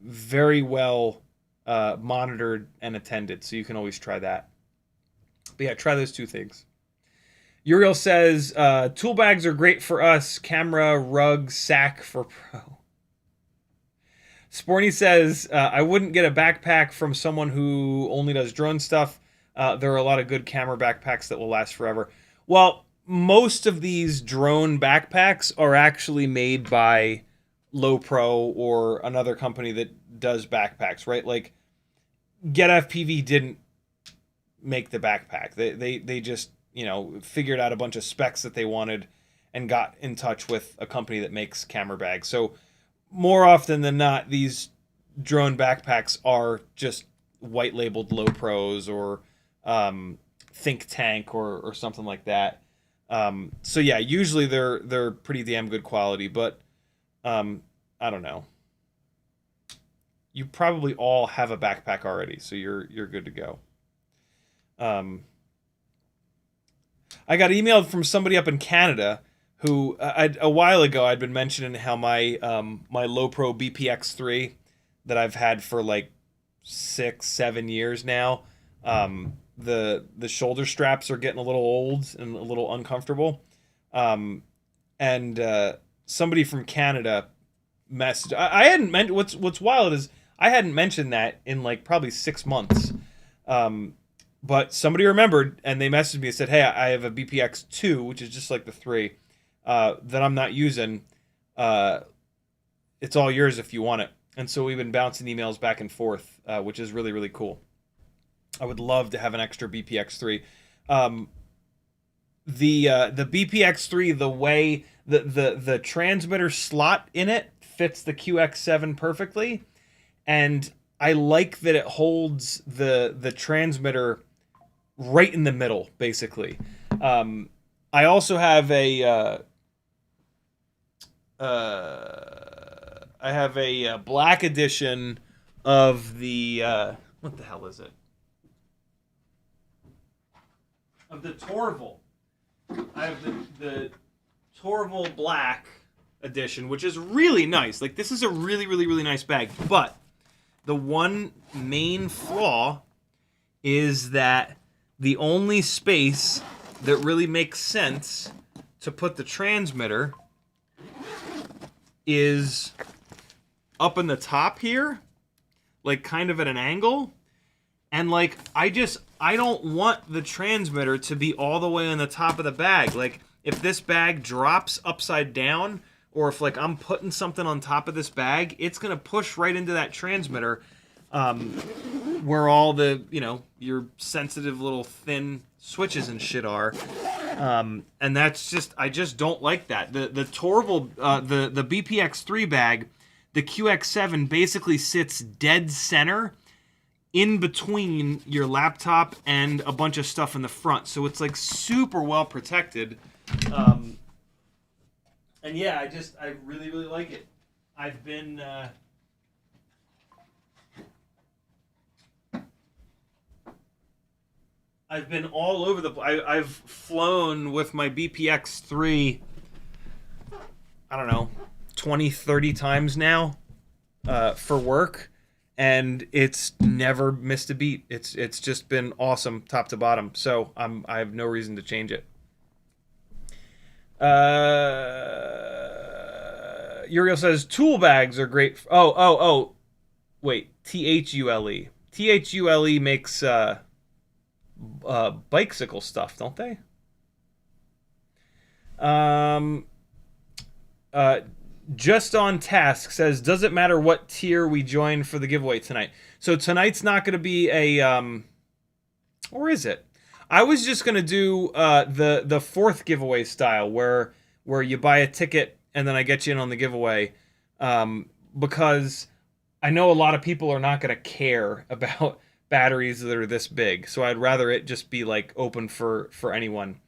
very well monitored and attended, so you can always try that. But yeah, try those two things. Uriel says, tool bags are great for us. Camera, rug, sack for pro. Sporny says, I wouldn't get a backpack from someone who only does drone stuff. There are a lot of good camera backpacks that will last forever. Well, most of these drone backpacks are actually made by LowPro or another company that does backpacks, right? Like, GetFPV didn't make the backpack. They just, you know, figured out a bunch of specs that they wanted and got in touch with a company that makes camera bags. So more often than not, these drone backpacks are just white labeled LowPros or Think Tank or something like that. So yeah, usually they're pretty damn good quality, but I don't know. You probably all have a backpack already, so you're good to go. I got emailed from somebody up in Canada who a while ago I'd been mentioning how my my LowPro BPX3 that I've had for like 6-7 years now, the shoulder straps are getting a little old and a little uncomfortable, and somebody from Canada messaged. I hadn't mentioned what's wild is I hadn't mentioned that in like probably 6 months. But somebody remembered, and they messaged me and said, hey, I have a BPX2, which is just like the 3, that I'm not using. It's all yours if you want it. And so we've been bouncing emails back and forth, which is really, really cool. I would love to have an extra BPX3. The BPX3, the way the transmitter slot in it fits the QX7 perfectly, and I like that it holds the transmitter right in the middle, basically. I also have a black edition of the what the hell is it? Of the Torval. I have the Torval Black edition, which is really nice. Like, this is a really, really, really nice bag, but the one main flaw is that the only space that really makes sense to put the transmitter is up in the top here, like kind of at an angle. And like, I don't want the transmitter to be all the way on the top of the bag. Like, if this bag drops upside down, or if like I'm putting something on top of this bag, it's gonna push right into that transmitter, where all the, you know, your sensitive little thin switches and shit are. And that's just, I just don't like that. The Torval, the BPX3 bag, the QX7 basically sits dead center in between your laptop and a bunch of stuff in the front. So it's like super well protected. And yeah, I really, really like it. I've been, all over the place. I've flown with my BPX3, I don't know, 20, 30 times now, for work. And it's never missed a beat. It's just been awesome top to bottom. So I have no reason to change it. Uriel says tool bags are great. Wait, THULE. THULE makes bicycle stuff, don't they? Just on Task says, does it matter what tier we join for the giveaway tonight? So tonight's not going to be a, or is it? I was just gonna do the fourth giveaway style where you buy a ticket and then I get you in on the giveaway, because I know a lot of people are not gonna care about batteries that are this big, so I'd rather it just be like open for anyone.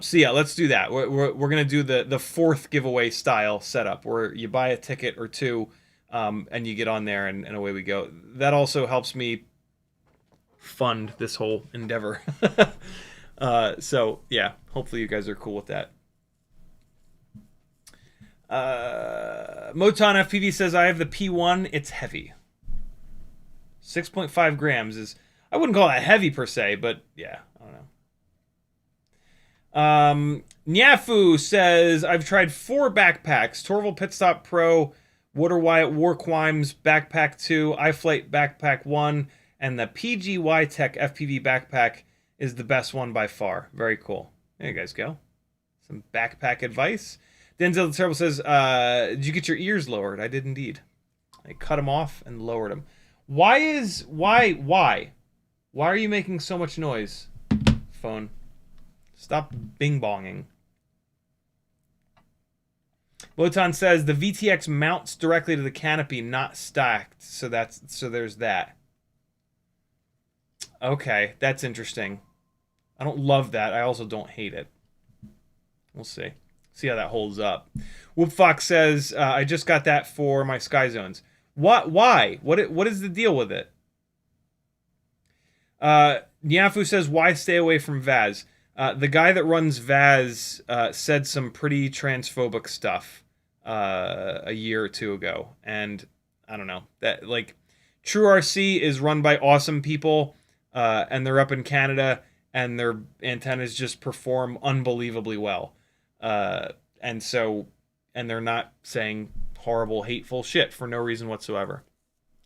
So yeah, let's do that. We're gonna do the fourth giveaway style setup where you buy a ticket or two, and you get on there and away we go. That also helps me fund this whole endeavor. So yeah, hopefully you guys are cool with that. Moton FPV says, I have the P1, it's heavy. 6.5 grams is, I wouldn't call that heavy per se, but yeah, I don't know. Nyafu says, I've tried 4 backpacks, Torval Pitstop Pro, Water Wyatt Warquimes Backpack 2, iFlight Backpack 1, and the PGY Tech FPV backpack is the best one by far. Very cool. There you guys go. Some backpack advice. Denzel the Terrible says, did you get your ears lowered? I did indeed. I cut them off and lowered them. Why are you making so much noise, phone? Stop bing-bonging. Wotan says, the VTX mounts directly to the canopy, not stacked. So there's that. Okay, that's interesting. I don't love that. I also don't hate it. We'll see. See how that holds up. Whoopfox says, I just got that for my Sky Zones. What? Why? What is the deal with it? Nyafu says, why stay away from Vaz? The guy that runs Vaz said some pretty transphobic stuff a year or two ago. And I don't know. That, like, TrueRC is run by awesome people, and they're up in Canada, and their antennas just perform unbelievably well. And they're not saying horrible, hateful shit for no reason whatsoever.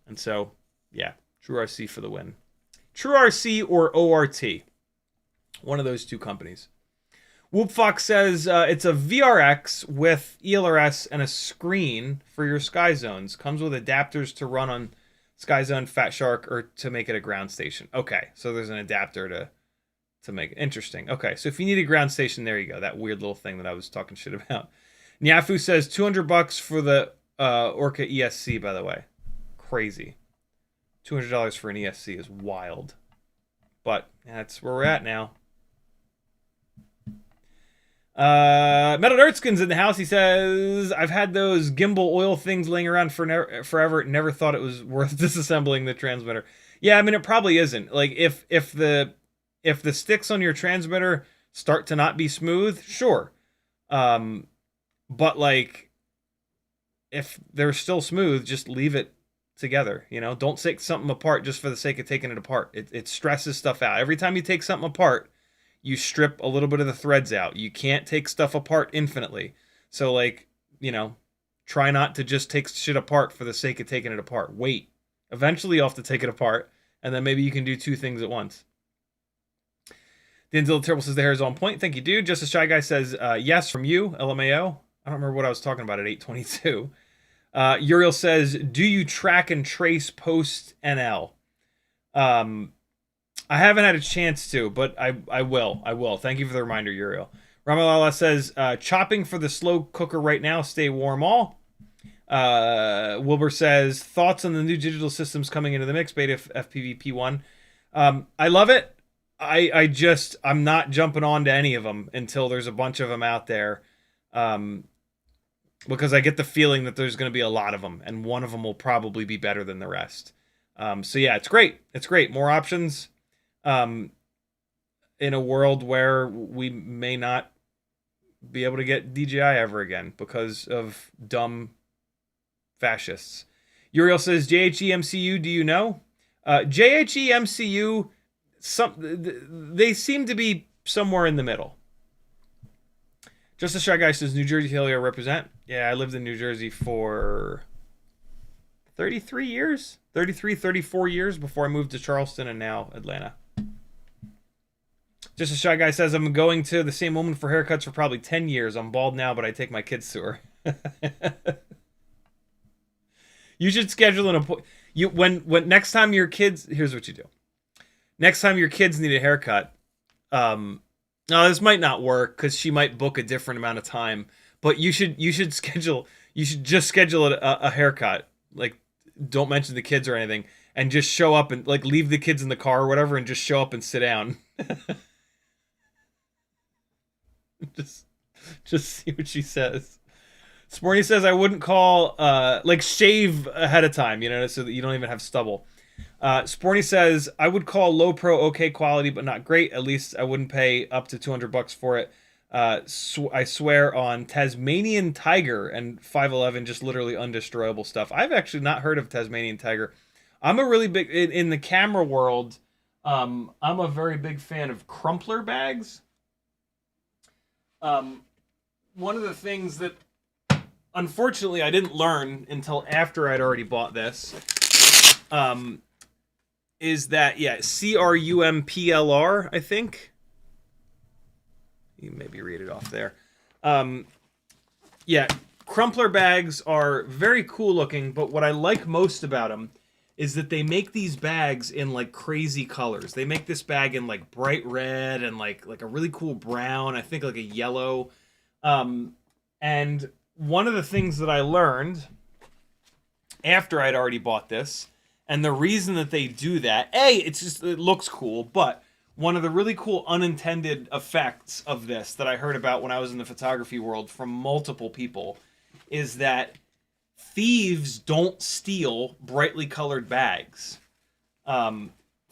And so, yeah, TrueRC for the win. TrueRC or ORT. One of those two companies. Whoopfox says, it's a VRX with ELRS and a screen for your Sky Zones. Comes with adapters to run on Sky Zone, Fat Shark, or to make it a ground station. Okay, so there's an adapter to make it interesting. Okay, so if you need a ground station, there you go. That weird little thing that I was talking shit about. Nyafu says $200 for the Orca ESC, by the way. Crazy. $200 for an ESC is wild. But that's where we're at now. Metal Dirtskin's in the house. He says, I've had those gimbal oil things laying around for forever. Never thought it was worth disassembling the transmitter. Yeah, I mean, it probably isn't. Like, if the sticks on your transmitter start to not be smooth, sure. But, like, if they're still smooth, just leave it together. You know, don't take something apart just for the sake of taking it apart. It stresses stuff out. Every time you take something apart, you strip a little bit of the threads out. You can't take stuff apart infinitely. So, like, you know, try not to just take shit apart for the sake of taking it apart. Wait. Eventually you'll have to take it apart, and then maybe you can do 2 things at once. Denzel Terrible says the hair is on point. Thank you, dude. Just a Shy Guy says, yes, from you, LMAO. I don't remember what I was talking about at 8:22. Uriel says, do you track and trace post NL? I haven't had a chance to, but I will. I will. Thank you for the reminder, Uriel. Ramalala says, chopping for the slow cooker right now. Stay warm all. Wilbur says, thoughts on the new digital systems coming into the mix, BetaFPV P1. I love it. I'm not jumping on to any of them until there's a bunch of them out there. Because I get the feeling that there's going to be a lot of them, and one of them will probably be better than the rest. So yeah, it's great. It's great. More options. In a world where we may not be able to get DJI ever again because of dumb fascists. Uriel says, JHEMCU, do you know? JHEMCU, they seem to be somewhere in the middle. Just a Shy Guy says, New Jersey Helio represent. Yeah, I lived in New Jersey for 33 years? 34 years before I moved to Charleston and now Atlanta. Just a Shy Guy says, I'm going to the same woman for haircuts for probably 10 years. I'm bald now, but I take my kids to her. You should schedule an appointment. When next time your kids, here's what you do. Next time your kids need a haircut, No, this might not work because she might book a different amount of time. But you should just schedule a haircut. Like, don't mention the kids or anything, and just show up and like leave the kids in the car or whatever, and just show up and sit down. just see what she says. Sporty says I wouldn't call like shave ahead of time, you know, so that you don't even have stubble. Sporty says I would call low pro okay quality but not great. At least I wouldn't pay up to $200 for it. I swear on Tasmanian Tiger and 511, just literally undestroyable stuff. I've actually not heard of Tasmanian Tiger. I'm a really big in the camera world. I'm a very big fan of crumpler bags. One of the things that unfortunately I didn't learn until after I'd already bought this is that, yeah, CRUMPLR, I think. You maybe read it off there. Yeah, crumpler bags are very cool looking, but what I like most about them is that they make these bags in like crazy colors. They make this bag in like bright red and like a really cool brown, I think like a yellow. And one of the things that I learned after I'd already bought this, and the reason that they do that, it looks cool, but one of the really cool unintended effects of this that I heard about when I was in the photography world from multiple people is that thieves don't steal brightly colored bags.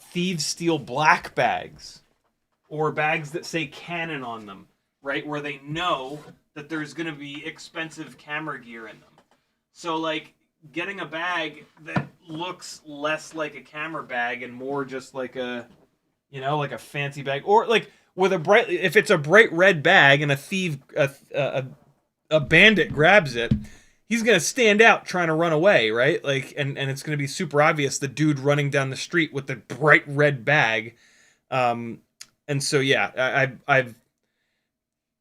Thieves steal black bags or bags that say Canon on them, right? Where they know that there's going to be expensive camera gear in them. So, like, getting a bag that looks less like a camera bag and more just like a, you know, like a fancy bag, or like with a bright, if it's a bright red bag and a thief, a bandit grabs it, he's going to stand out trying to run away, right? Like, and it's going to be super obvious, the dude running down the street with the bright red bag. And so, yeah,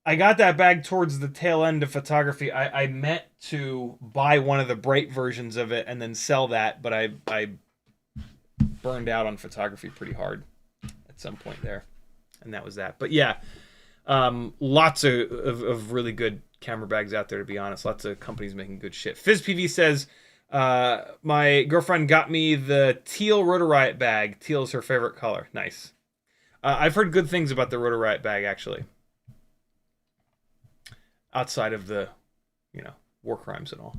I got that bag towards the tail end of photography. I meant to buy one of the bright versions of it and then sell that, but I burned out on photography pretty hard at some point there, and that was that. But yeah, lots of really good camera bags out there, to be honest. Lots of companies making good shit. FizzPV says, my girlfriend got me the teal Rotor Riot bag. Teal is her favorite color. Nice. I've heard good things about the Rotor Riot bag, actually. Outside of the, you know, war crimes and all.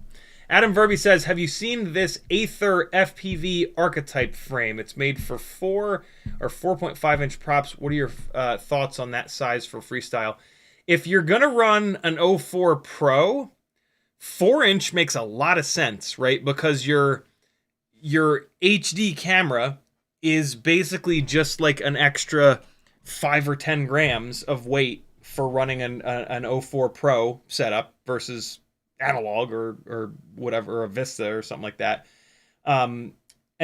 Adam Verby says, have you seen this Aether FPV archetype frame? It's made for 4 or 4.5 inch props. What are your thoughts on that size for freestyle? If you're going to run an O4 Pro, 4-inch makes a lot of sense, right? Because your HD camera is basically just like an extra 5 or 10 grams of weight for running an O4 Pro setup versus analog or whatever, or a Vista or something like that. And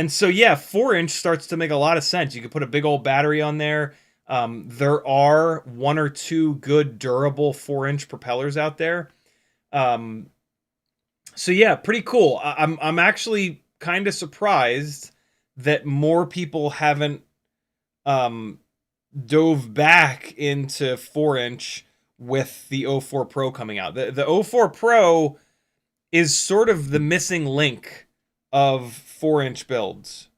so, yeah, 4-inch starts to make a lot of sense. You could put a big old battery on there. There are 1 or 2 good durable 4-inch propellers out there. So yeah, pretty cool. I'm actually kind of surprised that more people haven't dove back into 4-inch with the O4 Pro coming out. The O4 Pro is sort of the missing link of 4-inch builds.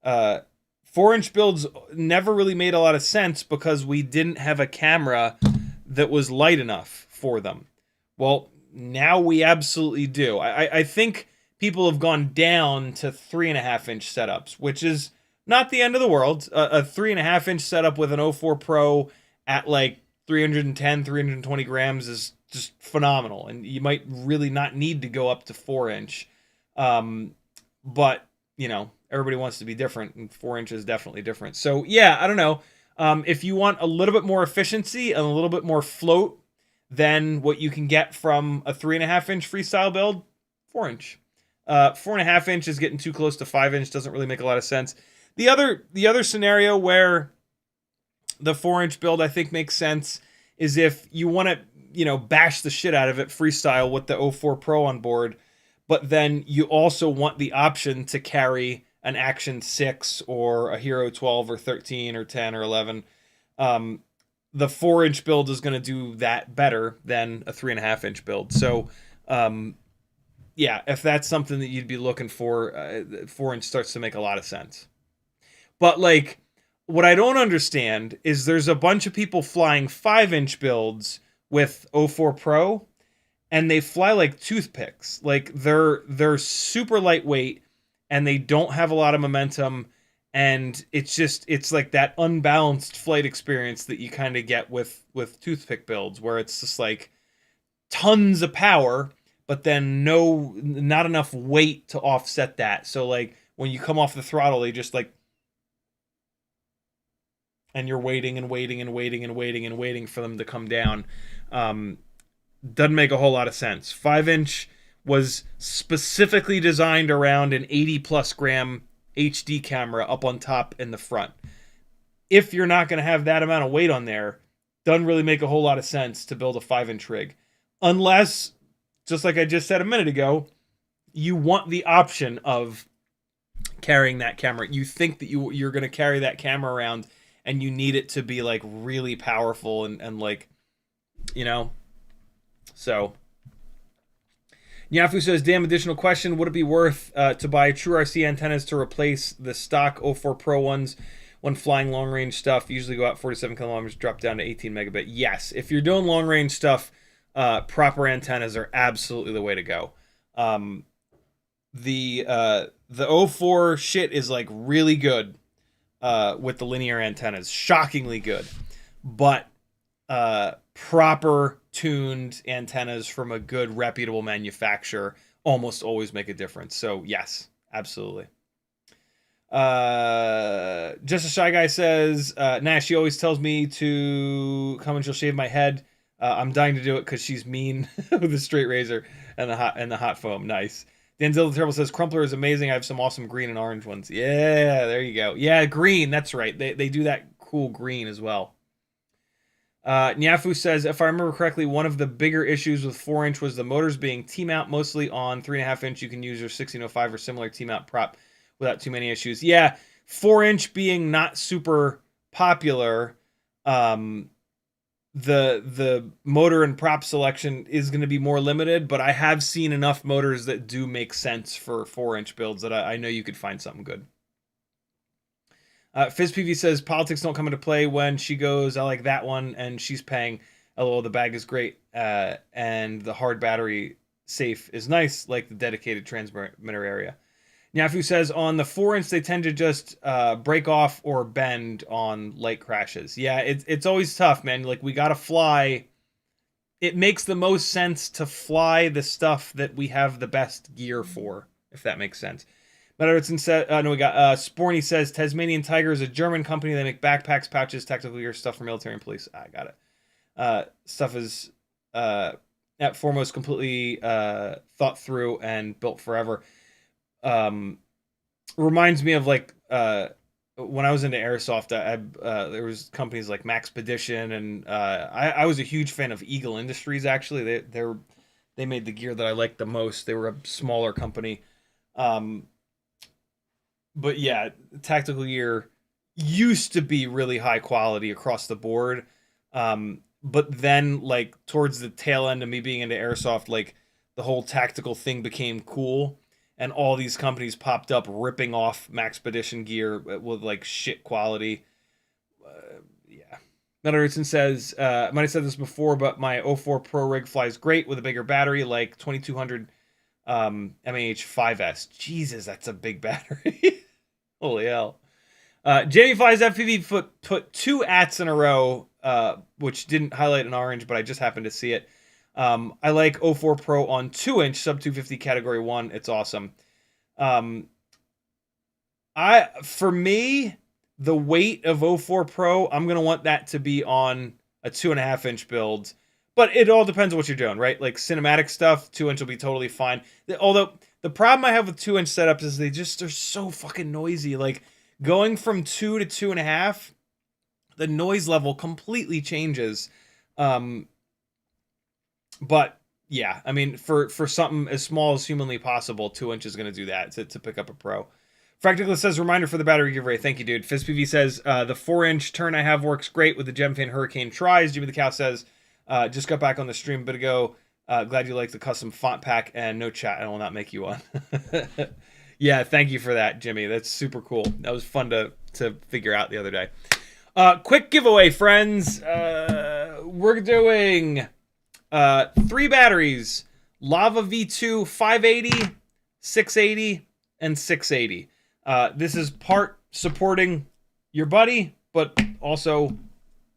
4-inch builds never really made a lot of sense because we didn't have a camera that was light enough for them. Well, now we absolutely do. I think people have gone down to 3.5-inch setups, which is not the end of the world. A 3.5-inch setup with an O4 Pro at like 310, 320 grams is just phenomenal. And you might really not need to go up to 4-inch. But, you know, everybody wants to be different, and 4-inch is definitely different. So, yeah, I don't know. If you want a little bit more efficiency and a little bit more float than what you can get from a 3.5-inch freestyle build, 4-inch. 4.5-inch is getting too close to 5-inch. Doesn't really make a lot of sense. The other scenario where the 4-inch build I think makes sense is if you want to, you know, bash the shit out of it freestyle with the O4 Pro on board, but then you also want the option to carry an Action 6 or a Hero 12 or 13 or 10 or 11. The 4-inch build is going to do that better than a 3.5-inch build. So, yeah, if that's something that you'd be looking for, 4-inch starts to make a lot of sense. But like, what I don't understand is there's a bunch of people flying 5-inch builds with O4 Pro, and they fly like toothpicks. Like they're super lightweight, and they don't have a lot of momentum, and it's like that unbalanced flight experience that you kind of get with toothpick builds, where it's just like tons of power, but then not enough weight to offset that. So like when you come off the throttle, they just like, and you're waiting and waiting and waiting and waiting and waiting for them to come down. Doesn't make a whole lot of sense. 5-inch was specifically designed around an 80+ gram HD camera up on top in the front. If you're not going to have that amount of weight on there, doesn't really make a whole lot of sense to build a 5-inch rig. Unless, just like I just said a minute ago, you want the option of carrying that camera. You think that you're going to carry that camera around, and you need it to be like really powerful and like, you know. So Nyafu says, damn, additional question, would it be worth to buy true RC antennas to replace the stock O4 Pro ones when flying long range stuff? Usually go out 47 kilometers, drop down to 18 megabit. Yes, if you're doing long range stuff, proper antennas are absolutely the way to go. The O4 shit is like really good with the linear antennas, shockingly good, but proper tuned antennas from a good reputable manufacturer almost always make a difference. So yes, absolutely. Just a Shy Guy says, Nash, she always tells me to come and she'll shave my head. I'm dying to do it because she's mean with a straight razor and the hot foam. Nice. Denzel the Turtle says, Crumpler is amazing. I have some awesome green and orange ones. Yeah, there you go. Yeah, green. That's right. They do that cool green as well. Nyafu says, if I remember correctly, one of the bigger issues with 4-inch was the motors being T-mount. Mostly on 3.5-inch, you can use your 1605 or similar T-mount prop without too many issues. Yeah, 4-inch being not super popular, the motor and prop selection is going to be more limited, but I have seen enough motors that do make sense for 4-inch builds that I know you could find something good. FizzPV says, politics don't come into play when she goes, I like that one, and she's paying. LOL, the bag is great, and the hard battery safe is nice, like the dedicated transmitter area. Nyafu says, on the 4-inch, they tend to just break off or bend on light crashes. Yeah, it's always tough, man. Like, we gotta fly. It makes the most sense to fly the stuff that we have the best gear for, if that makes sense. But Erickson said, no, we got Sporny says, Tasmanian Tiger is a German company. They make backpacks, pouches, tactical gear, stuff for military and police. I got it. Stuff is at foremost completely thought through and built forever. Reminds me of like when I was into airsoft, there was companies like Maxpedition, and I was a huge fan of Eagle Industries. Actually, they made the gear that I liked the most. They were a smaller company. But yeah, tactical gear used to be really high quality across the board. But then, like, towards the tail end of me being into airsoft, like, the whole tactical thing became cool, and all these companies popped up ripping off Maxpedition gear with, like, shit quality. Yeah. Metal Richardson says, I might have said this before, but my O4 Pro rig flies great with a bigger battery, like 2200 mAh5S. Jesus, that's a big battery. Holy hell. Jamie Flies FPV put 2 ats in a row, which didn't highlight in orange, but I just happened to see it. I like O4 Pro on 2-inch, sub 250 category 1. It's awesome. For me, the weight of O4 Pro, I'm going to want that to be on a 2.5-inch build. But it all depends on what you're doing, right? Like cinematic stuff, 2-inch will be totally fine. Although the problem I have with 2-inch setups is they're so fucking noisy. Like going from 2 to 2.5, the noise level completely changes. But yeah, I mean, for something as small as humanly possible, 2-inch is going to do that to pick up a Pro. Fracticless says, reminder for the battery giveaway. Thank you, dude. FizzPV says, the 4-inch turn I have works great with the Gemfan Hurricane tries. Jimmy the Cow says, just got back on the stream a bit ago. Glad you like the custom font pack and no chat. I will not make you one. Yeah, thank you for that, Jimmy. That's super cool. That was fun to figure out the other day. Quick giveaway, friends. We're doing 3 batteries. Lava V2 580, 680, and 680. This is part supporting your buddy, but also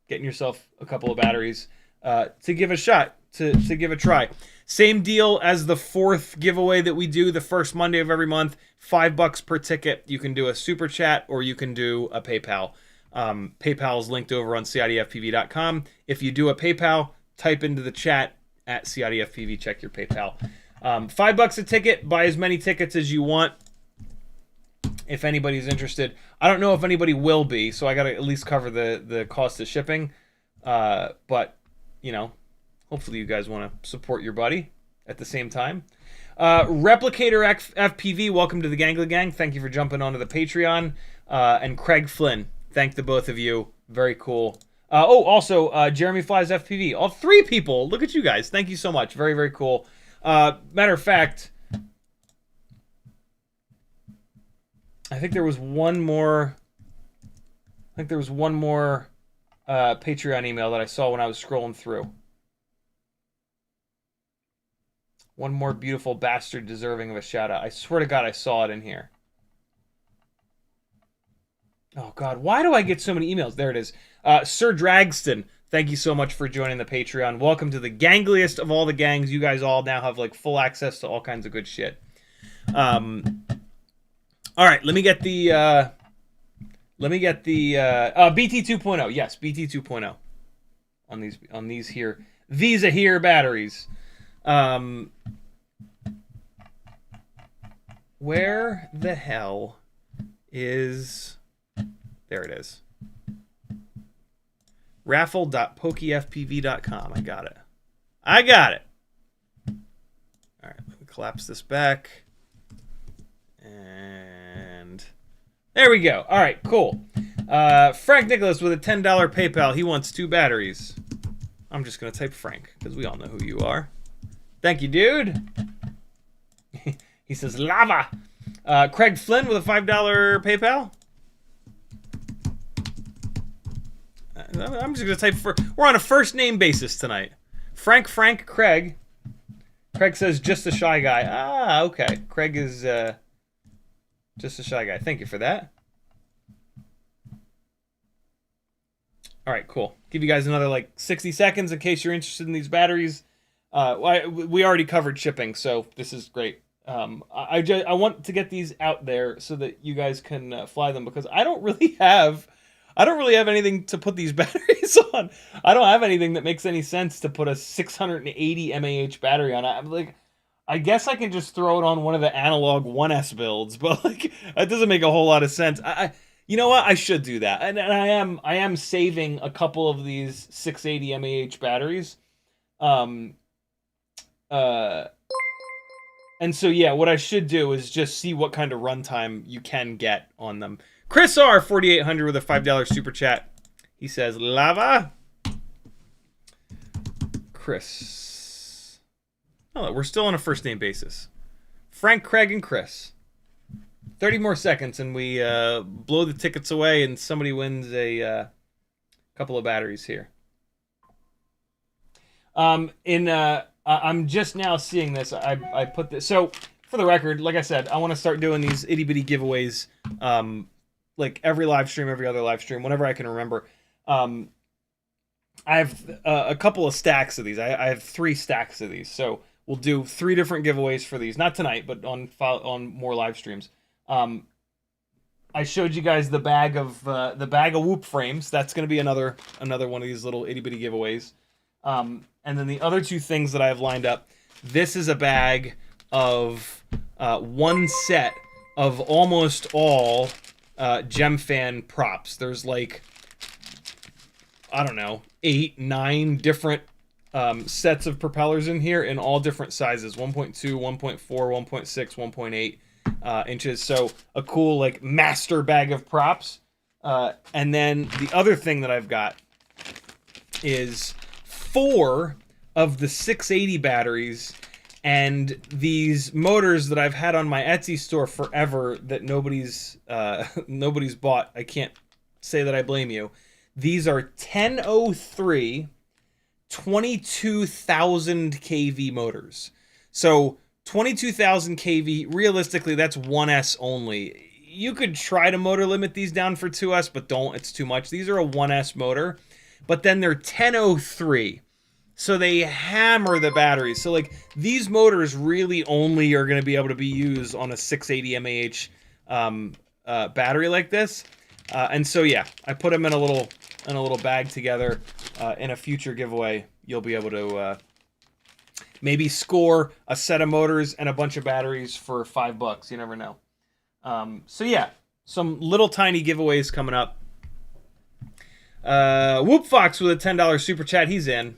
getting yourself a couple of batteries to give a shot, to give a try. Same deal as the 4th giveaway that we do the first Monday of every month. $5 per ticket. You can do a super chat or you can do a PayPal. PayPal is linked over on CiottiFPV.com. If you do a PayPal, type into the chat at CiottiFPV. Check your PayPal. $5 a ticket. Buy as many tickets as you want. If anybody's interested, I don't know if anybody will be, so I got to at least cover the cost of shipping. But you know, hopefully you guys want to support your buddy at the same time. Replicator FPV, welcome to the Gangly Gang. Thank you for jumping onto the Patreon. And Craig Flynn, thank the both of you. Very cool. Also Jeremy Flies FPV. All 3 people. Look at you guys. Thank you so much. Very, very cool. Matter of fact, I think there was one more. Patreon email that I saw when I was scrolling through. One more beautiful bastard deserving of a shout out. I swear to God, I saw it in here. Oh God, why do I get so many emails? There it is. Sir Dragston, thank you so much for joining the Patreon. Welcome to the gangliest of all the gangs. You guys all now have like full access to all kinds of good shit. All right, let me get the BT 2.0. Yes, BT 2.0 on these here Visa here batteries. Where the hell is, there it is. Raffle.pokefpv.com. I got it. All right, let me collapse this back. And there we go. All right, cool. Frank Nicholas with a $10 PayPal. He wants 2 batteries. I'm just going to type Frank because we all know who you are. Thank you, dude. He says lava. Craig Flynn with a $5 PayPal. I'm just going to type we're on a first name basis tonight. Frank, Craig. Craig says just a shy guy. Ah, okay. Craig is just a shy guy. Thank you for that. All right, cool. Give you guys another like 60 seconds in case you're interested in these batteries. We already covered shipping, so this is great. I want to get these out there so that you guys can fly them because I don't really have anything to put these batteries on. I don't have anything that makes any sense to put a 680 mAh battery on. I'm like, I guess I can just throw it on one of the analog 1S builds, but like that doesn't make a whole lot of sense. You know what? I should do that, and I am saving a couple of these 680 mAh batteries. And so yeah, what I should do is just see what kind of runtime you can get on them. Chris R 4800 with a $5 super chat. He says lava. Chris. Oh, we're still on a first name basis. Frank, Craig, and Chris. 30 more seconds and we blow the tickets away and somebody wins a couple of batteries here. I'm just now seeing this. I put this. So for the record, like I said, I want to start doing these itty bitty giveaways, like every live stream, every other live stream, whenever I can remember. I have a couple of stacks of these. I have 3 stacks of these. So we'll do 3 different giveaways for these. Not tonight, but on more live streams. I showed you guys the bag of Whoop frames. That's going to be another one of these little itty bitty giveaways. And then the other 2 things that I have lined up. This is a bag of one set of almost all Gemfan props. There's like, I don't know, 8, 9 different sets of propellers in here in all different sizes. 1.2, 1.4, 1.6, 1.8. inches. So a cool like master bag of props. And then the other thing that I've got is 4 of the 680 batteries and these motors that I've had on my Etsy store forever that nobody's bought. I can't say that I blame you. These are 1003 22,000 kV motors. So 22,000 kV, realistically, that's 1S only. You could try to motor limit these down for 2S, but don't. It's too much. These are a 1S motor, but then they're 1003. So they hammer the batteries. So like these motors really only are going to be able to be used on a 680 mAh battery like this. And so yeah, I put them in a little bag together. In a future giveaway, you'll be able to maybe score a set of motors and a bunch of batteries for $5. You never know. So yeah, some little tiny giveaways coming up. Whoop Fox with a $10 super chat. He's in.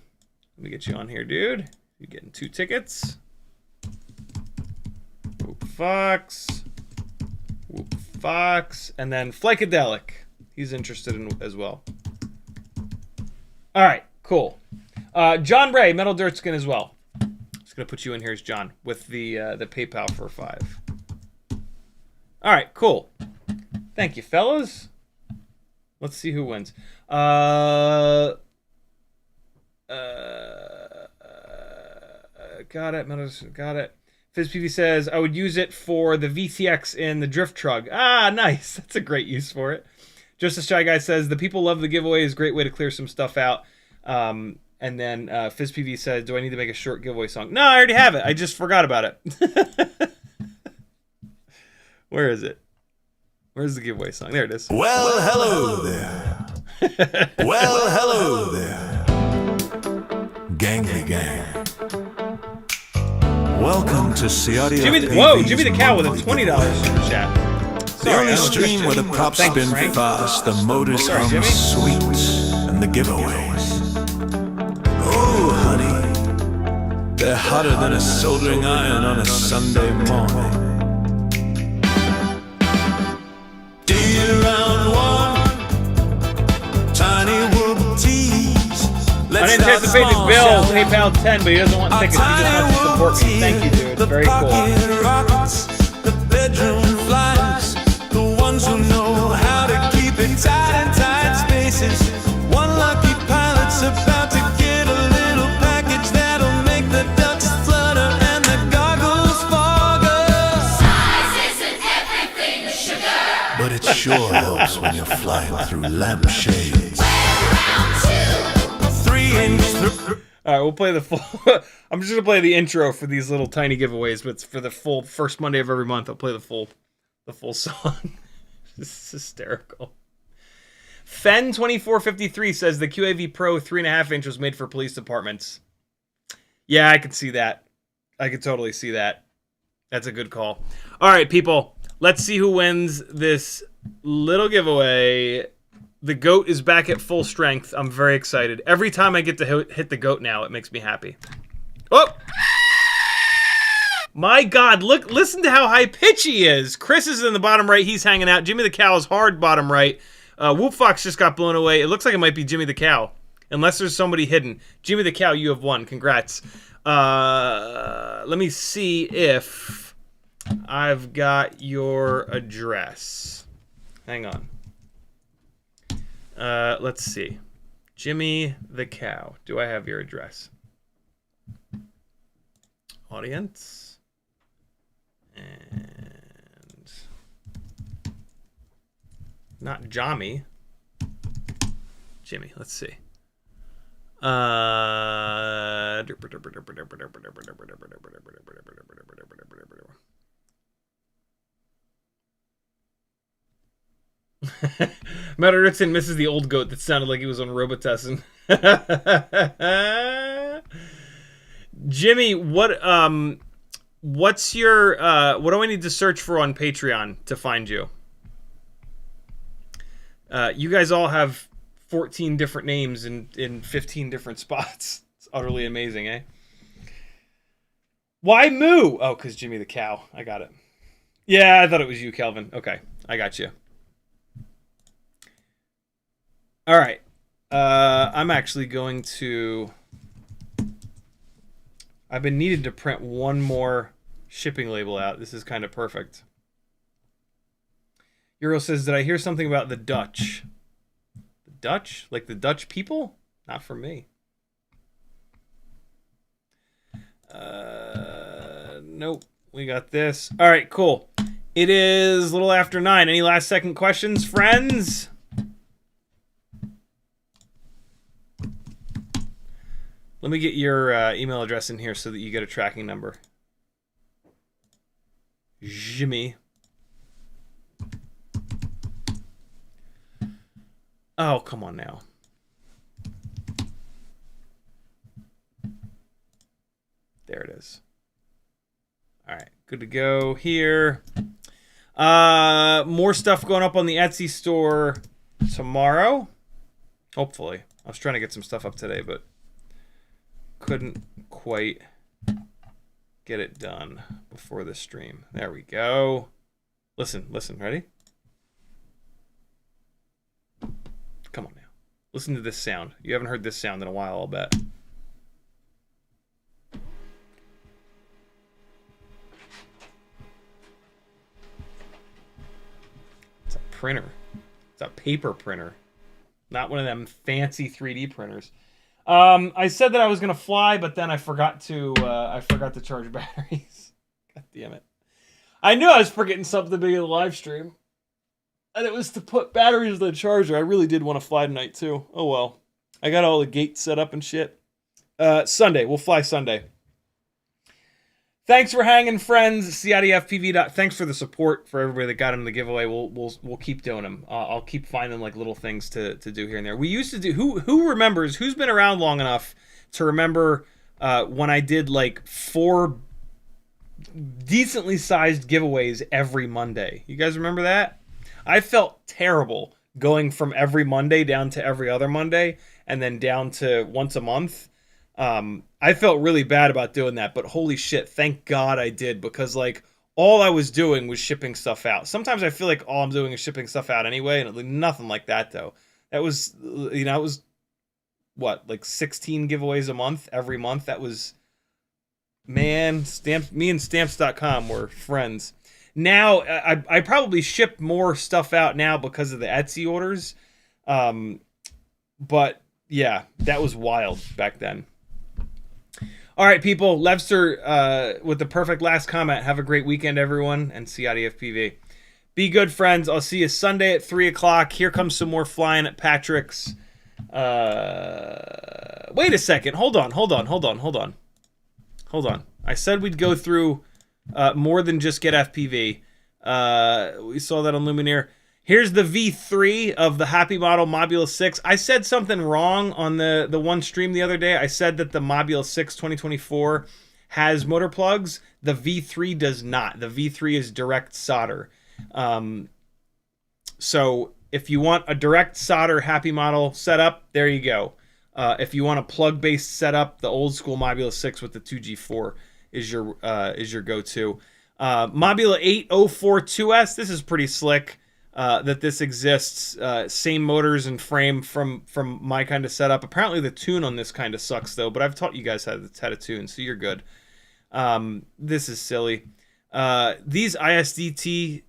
Let me get you on here, dude. You're getting 2 tickets. Whoop Fox. Whoop Fox. And then Flycadelic. He's interested in as well. All right, cool. John Ray, Metal Dirt Skin as well. Just gonna put you in here as John with the PayPal for 5. All right, cool. Thank you, fellas. Let's see who wins. Got it. Got it. FizzPV says, I would use it for the VTX in the drift truck. Ah, nice. That's a great use for it. Just as Shy Guy says, the people love the giveaway. Is a great way to clear some stuff out. And then FizzPV says, do I need to make a short giveaway song? No, I already have it. I just forgot about it. Where is it? Where's the giveaway song? There it is. Well, hello there. Well, hello there. Gangly gang. Welcome to CiottiFPV. Jimmy the Cow with a $20 super chat. The only stream where the props spin fast, the motors hum sweet, and the giveaways. Oh, honey, they're hotter than a soldering iron on a Sunday morning. Unanticipated Bill, PayPal 10, but he doesn't want tickets. He just wants to support me. Thank you, dude. Very cool. The bedroom flies, the ones who know how to keep it tight in tight spaces. One lucky pilot's about to get a little package that'll make the ducks flutter and the goggles fog us. Size isn't everything, sugar. But it sure helps when you're flying through lampshades. All right, we'll play the full. I'm just gonna play the intro for these little tiny giveaways, but for the full first Monday of every month, I'll play the full song. This is hysterical. Fen2453 says the QAV-Pro 3.5-inch was made for police departments. Yeah, I can see that. I can totally see that. That's a good call. All right, people, let's see who wins this little giveaway. The goat is back at full strength. I'm very excited. Every time I get to hit the goat now, it makes me happy. Oh! My God, look! Listen to how high pitch he is. Chris is in the bottom right. He's hanging out. Jimmy the Cow is hard bottom right. Whoop Fox just got blown away. It looks like it might be Jimmy the Cow. Unless there's somebody hidden. Jimmy the Cow, you have won. Congrats. Let me see if I've got your address. Hang on. Let's see. Jimmy the Cow. Do I have your address? Audience. And not Jommy. Jimmy, let's see. Matt Rickson misses the old goat that sounded like he was on Robitussin. Jimmy, what's your what do I need to search for on Patreon to find you? You guys all have 14 different names in 15 different spots. It's utterly amazing, eh? Why Moo? Oh, because Jimmy the Cow. I got it. Yeah, I thought it was you, Kelvin. Okay, I got you. All right. I'm actually going to... I've been needed to print one more shipping label out. This is kind of perfect. Euro says, did I hear something about the Dutch? The Dutch? Like the Dutch people? Not for me. Nope. We got this. All right, cool. It is a little after 9. Any last second questions, friends? Let me get your email address in here so that you get a tracking number. Jimmy. Oh, come on now. There it is. All right, good to go here. More stuff going up on the Etsy store tomorrow. Hopefully. I was trying to get some stuff up today, but couldn't quite get it done before the stream. There we go. Listen, ready? Come on now. Listen to this sound. You haven't heard this sound in a while, I'll bet. It's a printer. It's a paper printer. Not one of them fancy 3D printers. I said that I was gonna fly, but then I forgot to charge batteries. God damn it! I knew I was forgetting something big in the live stream, and it was to put batteries in the charger. I really did want to fly tonight too. Oh well, I got all the gates set up and shit. Sunday, we'll fly Sunday. Thanks for hanging, friends. CiottiFPV. Thanks for the support for everybody that got in the giveaway. We'll keep doing them. I'll keep finding like little things to do here and there. We used to do. Who remembers? Who's been around long enough to remember when I did like 4 decently sized giveaways every Monday? You guys remember that? I felt terrible going from every Monday down to every other Monday and then down to once a month. I felt really bad about doing that, but holy shit, thank God I did, because like all I was doing was shipping stuff out. Sometimes I feel like all I'm doing is shipping stuff out anyway, and nothing like that though. That was, you know, it was what, like 16 giveaways a month every month. That was, man, me and stamps.com were friends. Now I probably ship more stuff out now because of the Etsy orders. But yeah, that was wild back then. All right, people. Levster with the perfect last comment. Have a great weekend, everyone, and CiottiFPV. Be good, friends. I'll see you Sunday at 3 o'clock. Here comes some more flying at Patrick's. Wait a second. Hold on. I said we'd go through more than just get FPV. We saw that on Lumenier. Here's the V3 of the Happy Model Mobula 6. I said something wrong on the one stream the other day. I said that the Mobula 6 2024 has motor plugs. The V3 does not. The V3 is direct solder. So if you want a direct solder Happy Model setup, there you go. If you want a plug-based setup, the old school Mobula 6 with the 2G4 is your go-to. Mobula 8 O4 2S. This is pretty slick. That this exists. Same motors and frame from my kind of setup. Apparently the tune on this kind of sucks though, but I've taught you guys how to tune, so you're good. This is silly. These ISDT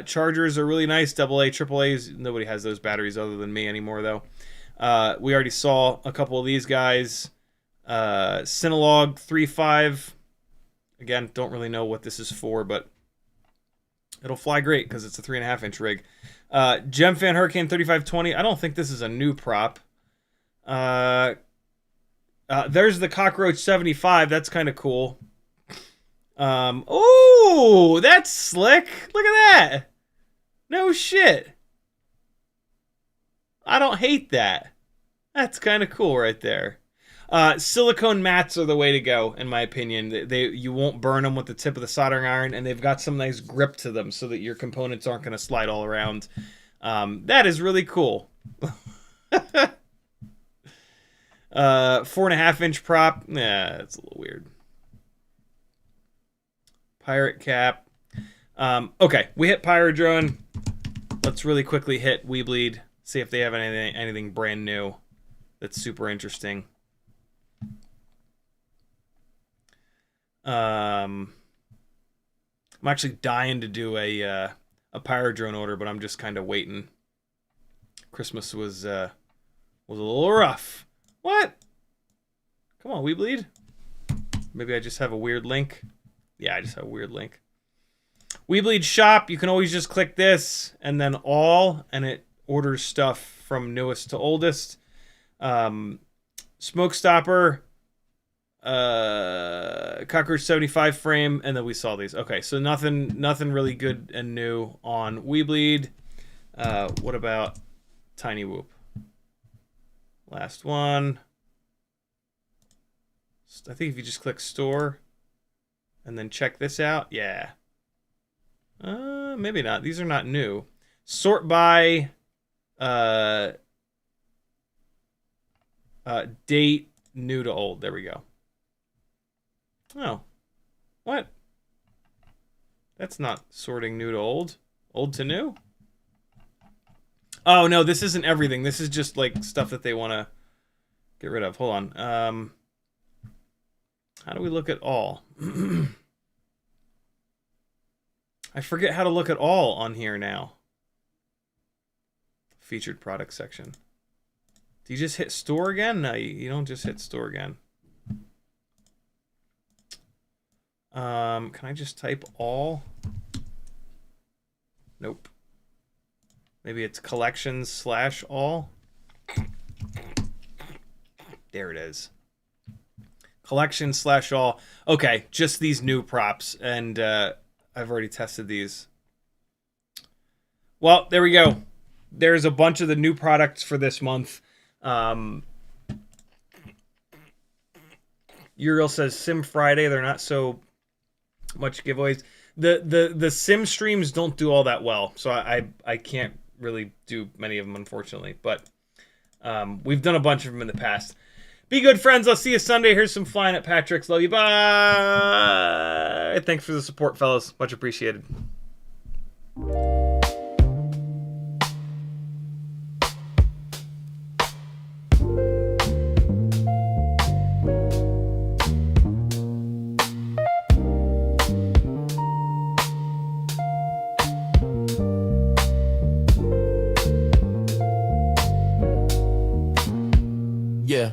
chargers are really nice. AA, AAAs. Nobody has those batteries other than me anymore though. We already saw a couple of these guys. Synolog 3.5. Again, don't really know what this is for, but it'll fly great because it's a 3.5-inch rig. Gemfan Hurricane 3520. I don't think this is a new prop. There's the Cockroach 75. That's kind of cool. Oh, that's slick. Look at that. No shit. I don't hate that. That's kind of cool right there. Silicone mats are the way to go, in my opinion. You won't burn them with the tip of the soldering iron, and they've got some nice grip to them so that your components aren't going to slide all around. That is really cool. 4.5-inch prop. Nah, that's a little weird. Pirate cap. Okay, we hit Pyrodrone. Let's really quickly hit WeBleed. See if they have anything brand new that's super interesting. I'm actually dying to do a Pyrodrone order, but I'm just kind of waiting. Christmas was a little rough. What? Come on, WeBleed. Maybe I just have a weird link. Yeah, I just have a weird link. WeBleed shop. You can always just click this and then all, and it orders stuff from newest to oldest. Smoke stopper. Cockroach 75 frame, and then we saw these. Okay, so nothing really good and new on WeBleed. What about TinyWhoop? Last one. I think if you just click store and then check this out, yeah. Maybe not. These are not new. Sort by date new to old. There we go. Oh, what? That's not sorting new to old. Old to new? Oh, no, this isn't everything. This is just, like, stuff that they want to get rid of. Hold on. How do we look at all? I forget how to look at all on here now. Featured product section. Do you just hit store again? No, you don't just hit store again. Can I just type all? Nope. Maybe it's collections / all. There it is. Collection / all. Okay, just these new props, and I've already tested these. Well, there we go. There's a bunch of the new products for this month. Uriel says Sim Friday. They're not so much giveaways. The sim streams don't do all that well, so I can't really do many of them, unfortunately. But we've done a bunch of them in the past. Be good, friends. I'll see you Sunday. Here's some flying at Patrick's. Love you. Bye. Thanks for the support, fellas. Much appreciated. Yeah.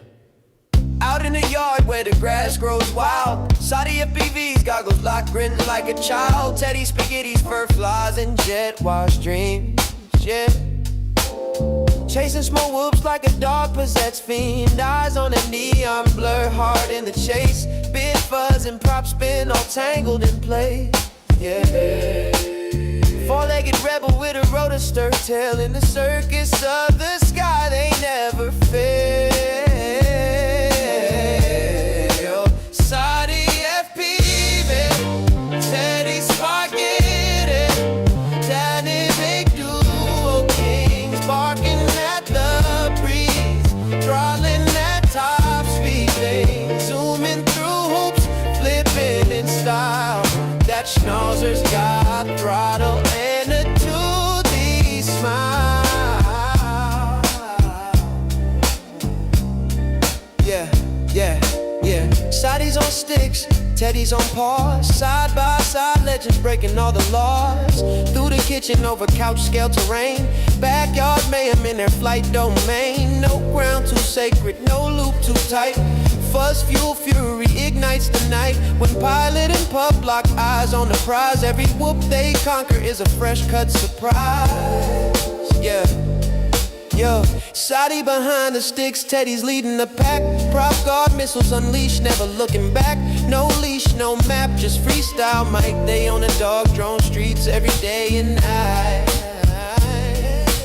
Out in the yard where the grass grows wild, CiottiFPV's goggles locked, grinning like a child. Teddy spaghetti's, fur flies, and jet wash dreams. Yeah. Chasing small whoops like a dog possessed fiend. Eyes on a neon blur, hard in the chase. Big fuzz and prop spin, all tangled in place. Yeah. Four-legged rebel with a rotor stir tail in the circus of the sky. They never fail. CiottiFPV, Teddy spaghetti, dynamic duo kings, barking at the breeze, throttling at top speed. They zooming through hoops, flipping in style. That schnauzer's got throttle and a 2D smile. Yeah. Shotties on sticks, Teddy's on paws. Side by side, legends breaking all the laws. Through the kitchen, over couch scale terrain. Backyard mayhem in their flight domain. No ground too sacred, no loop too tight. Fuzz fuel fury ignites the night. When pilot and pup lock eyes on the prize, every whoop they conquer is a fresh cut surprise. Yeah. Yo, Shotty behind the sticks, Teddy's leading the pack. Prop guard missiles unleashed, never looking back. No leash, no map, just freestyle mic. They on the dog drone streets every day and night.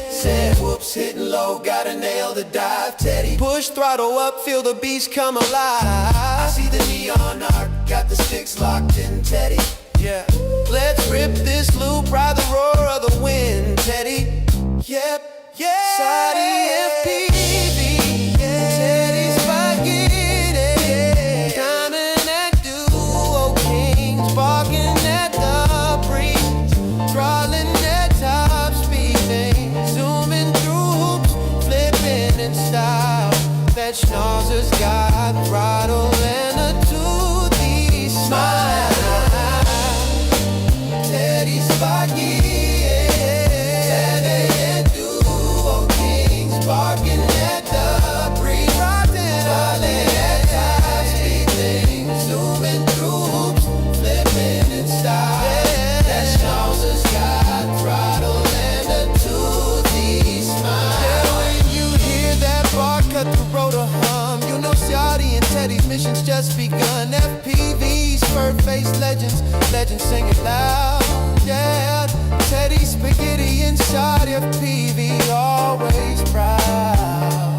Said whoops, hitting low, gotta nail the dive. Teddy push throttle up, feel the beast come alive. I see the neon arc, got the sticks locked in, Teddy. Yeah, let's rip this loop, ride the roar of the wind, Teddy. Yep. Yeah, CiottiFPV, Teddy spaghetti, coming at duo kings, barking at the breeze, That schnauzer's got throttle and a toothy smile. Teddy's Sparky, Teddy and Duo Kings barking at the pre-rotten alley at times. Speed things, zooming through hoops, flipping in style. That schnauzer's got throttle and a toothy smile. Yeah, when you hear that bar cut the rotor hum, you know Ciotti and Teddy's mission's just begun. FPVs, fur-faced legends, legends singing loud. Yeah, Teddy Spaghetti and CiottiFPV always proud.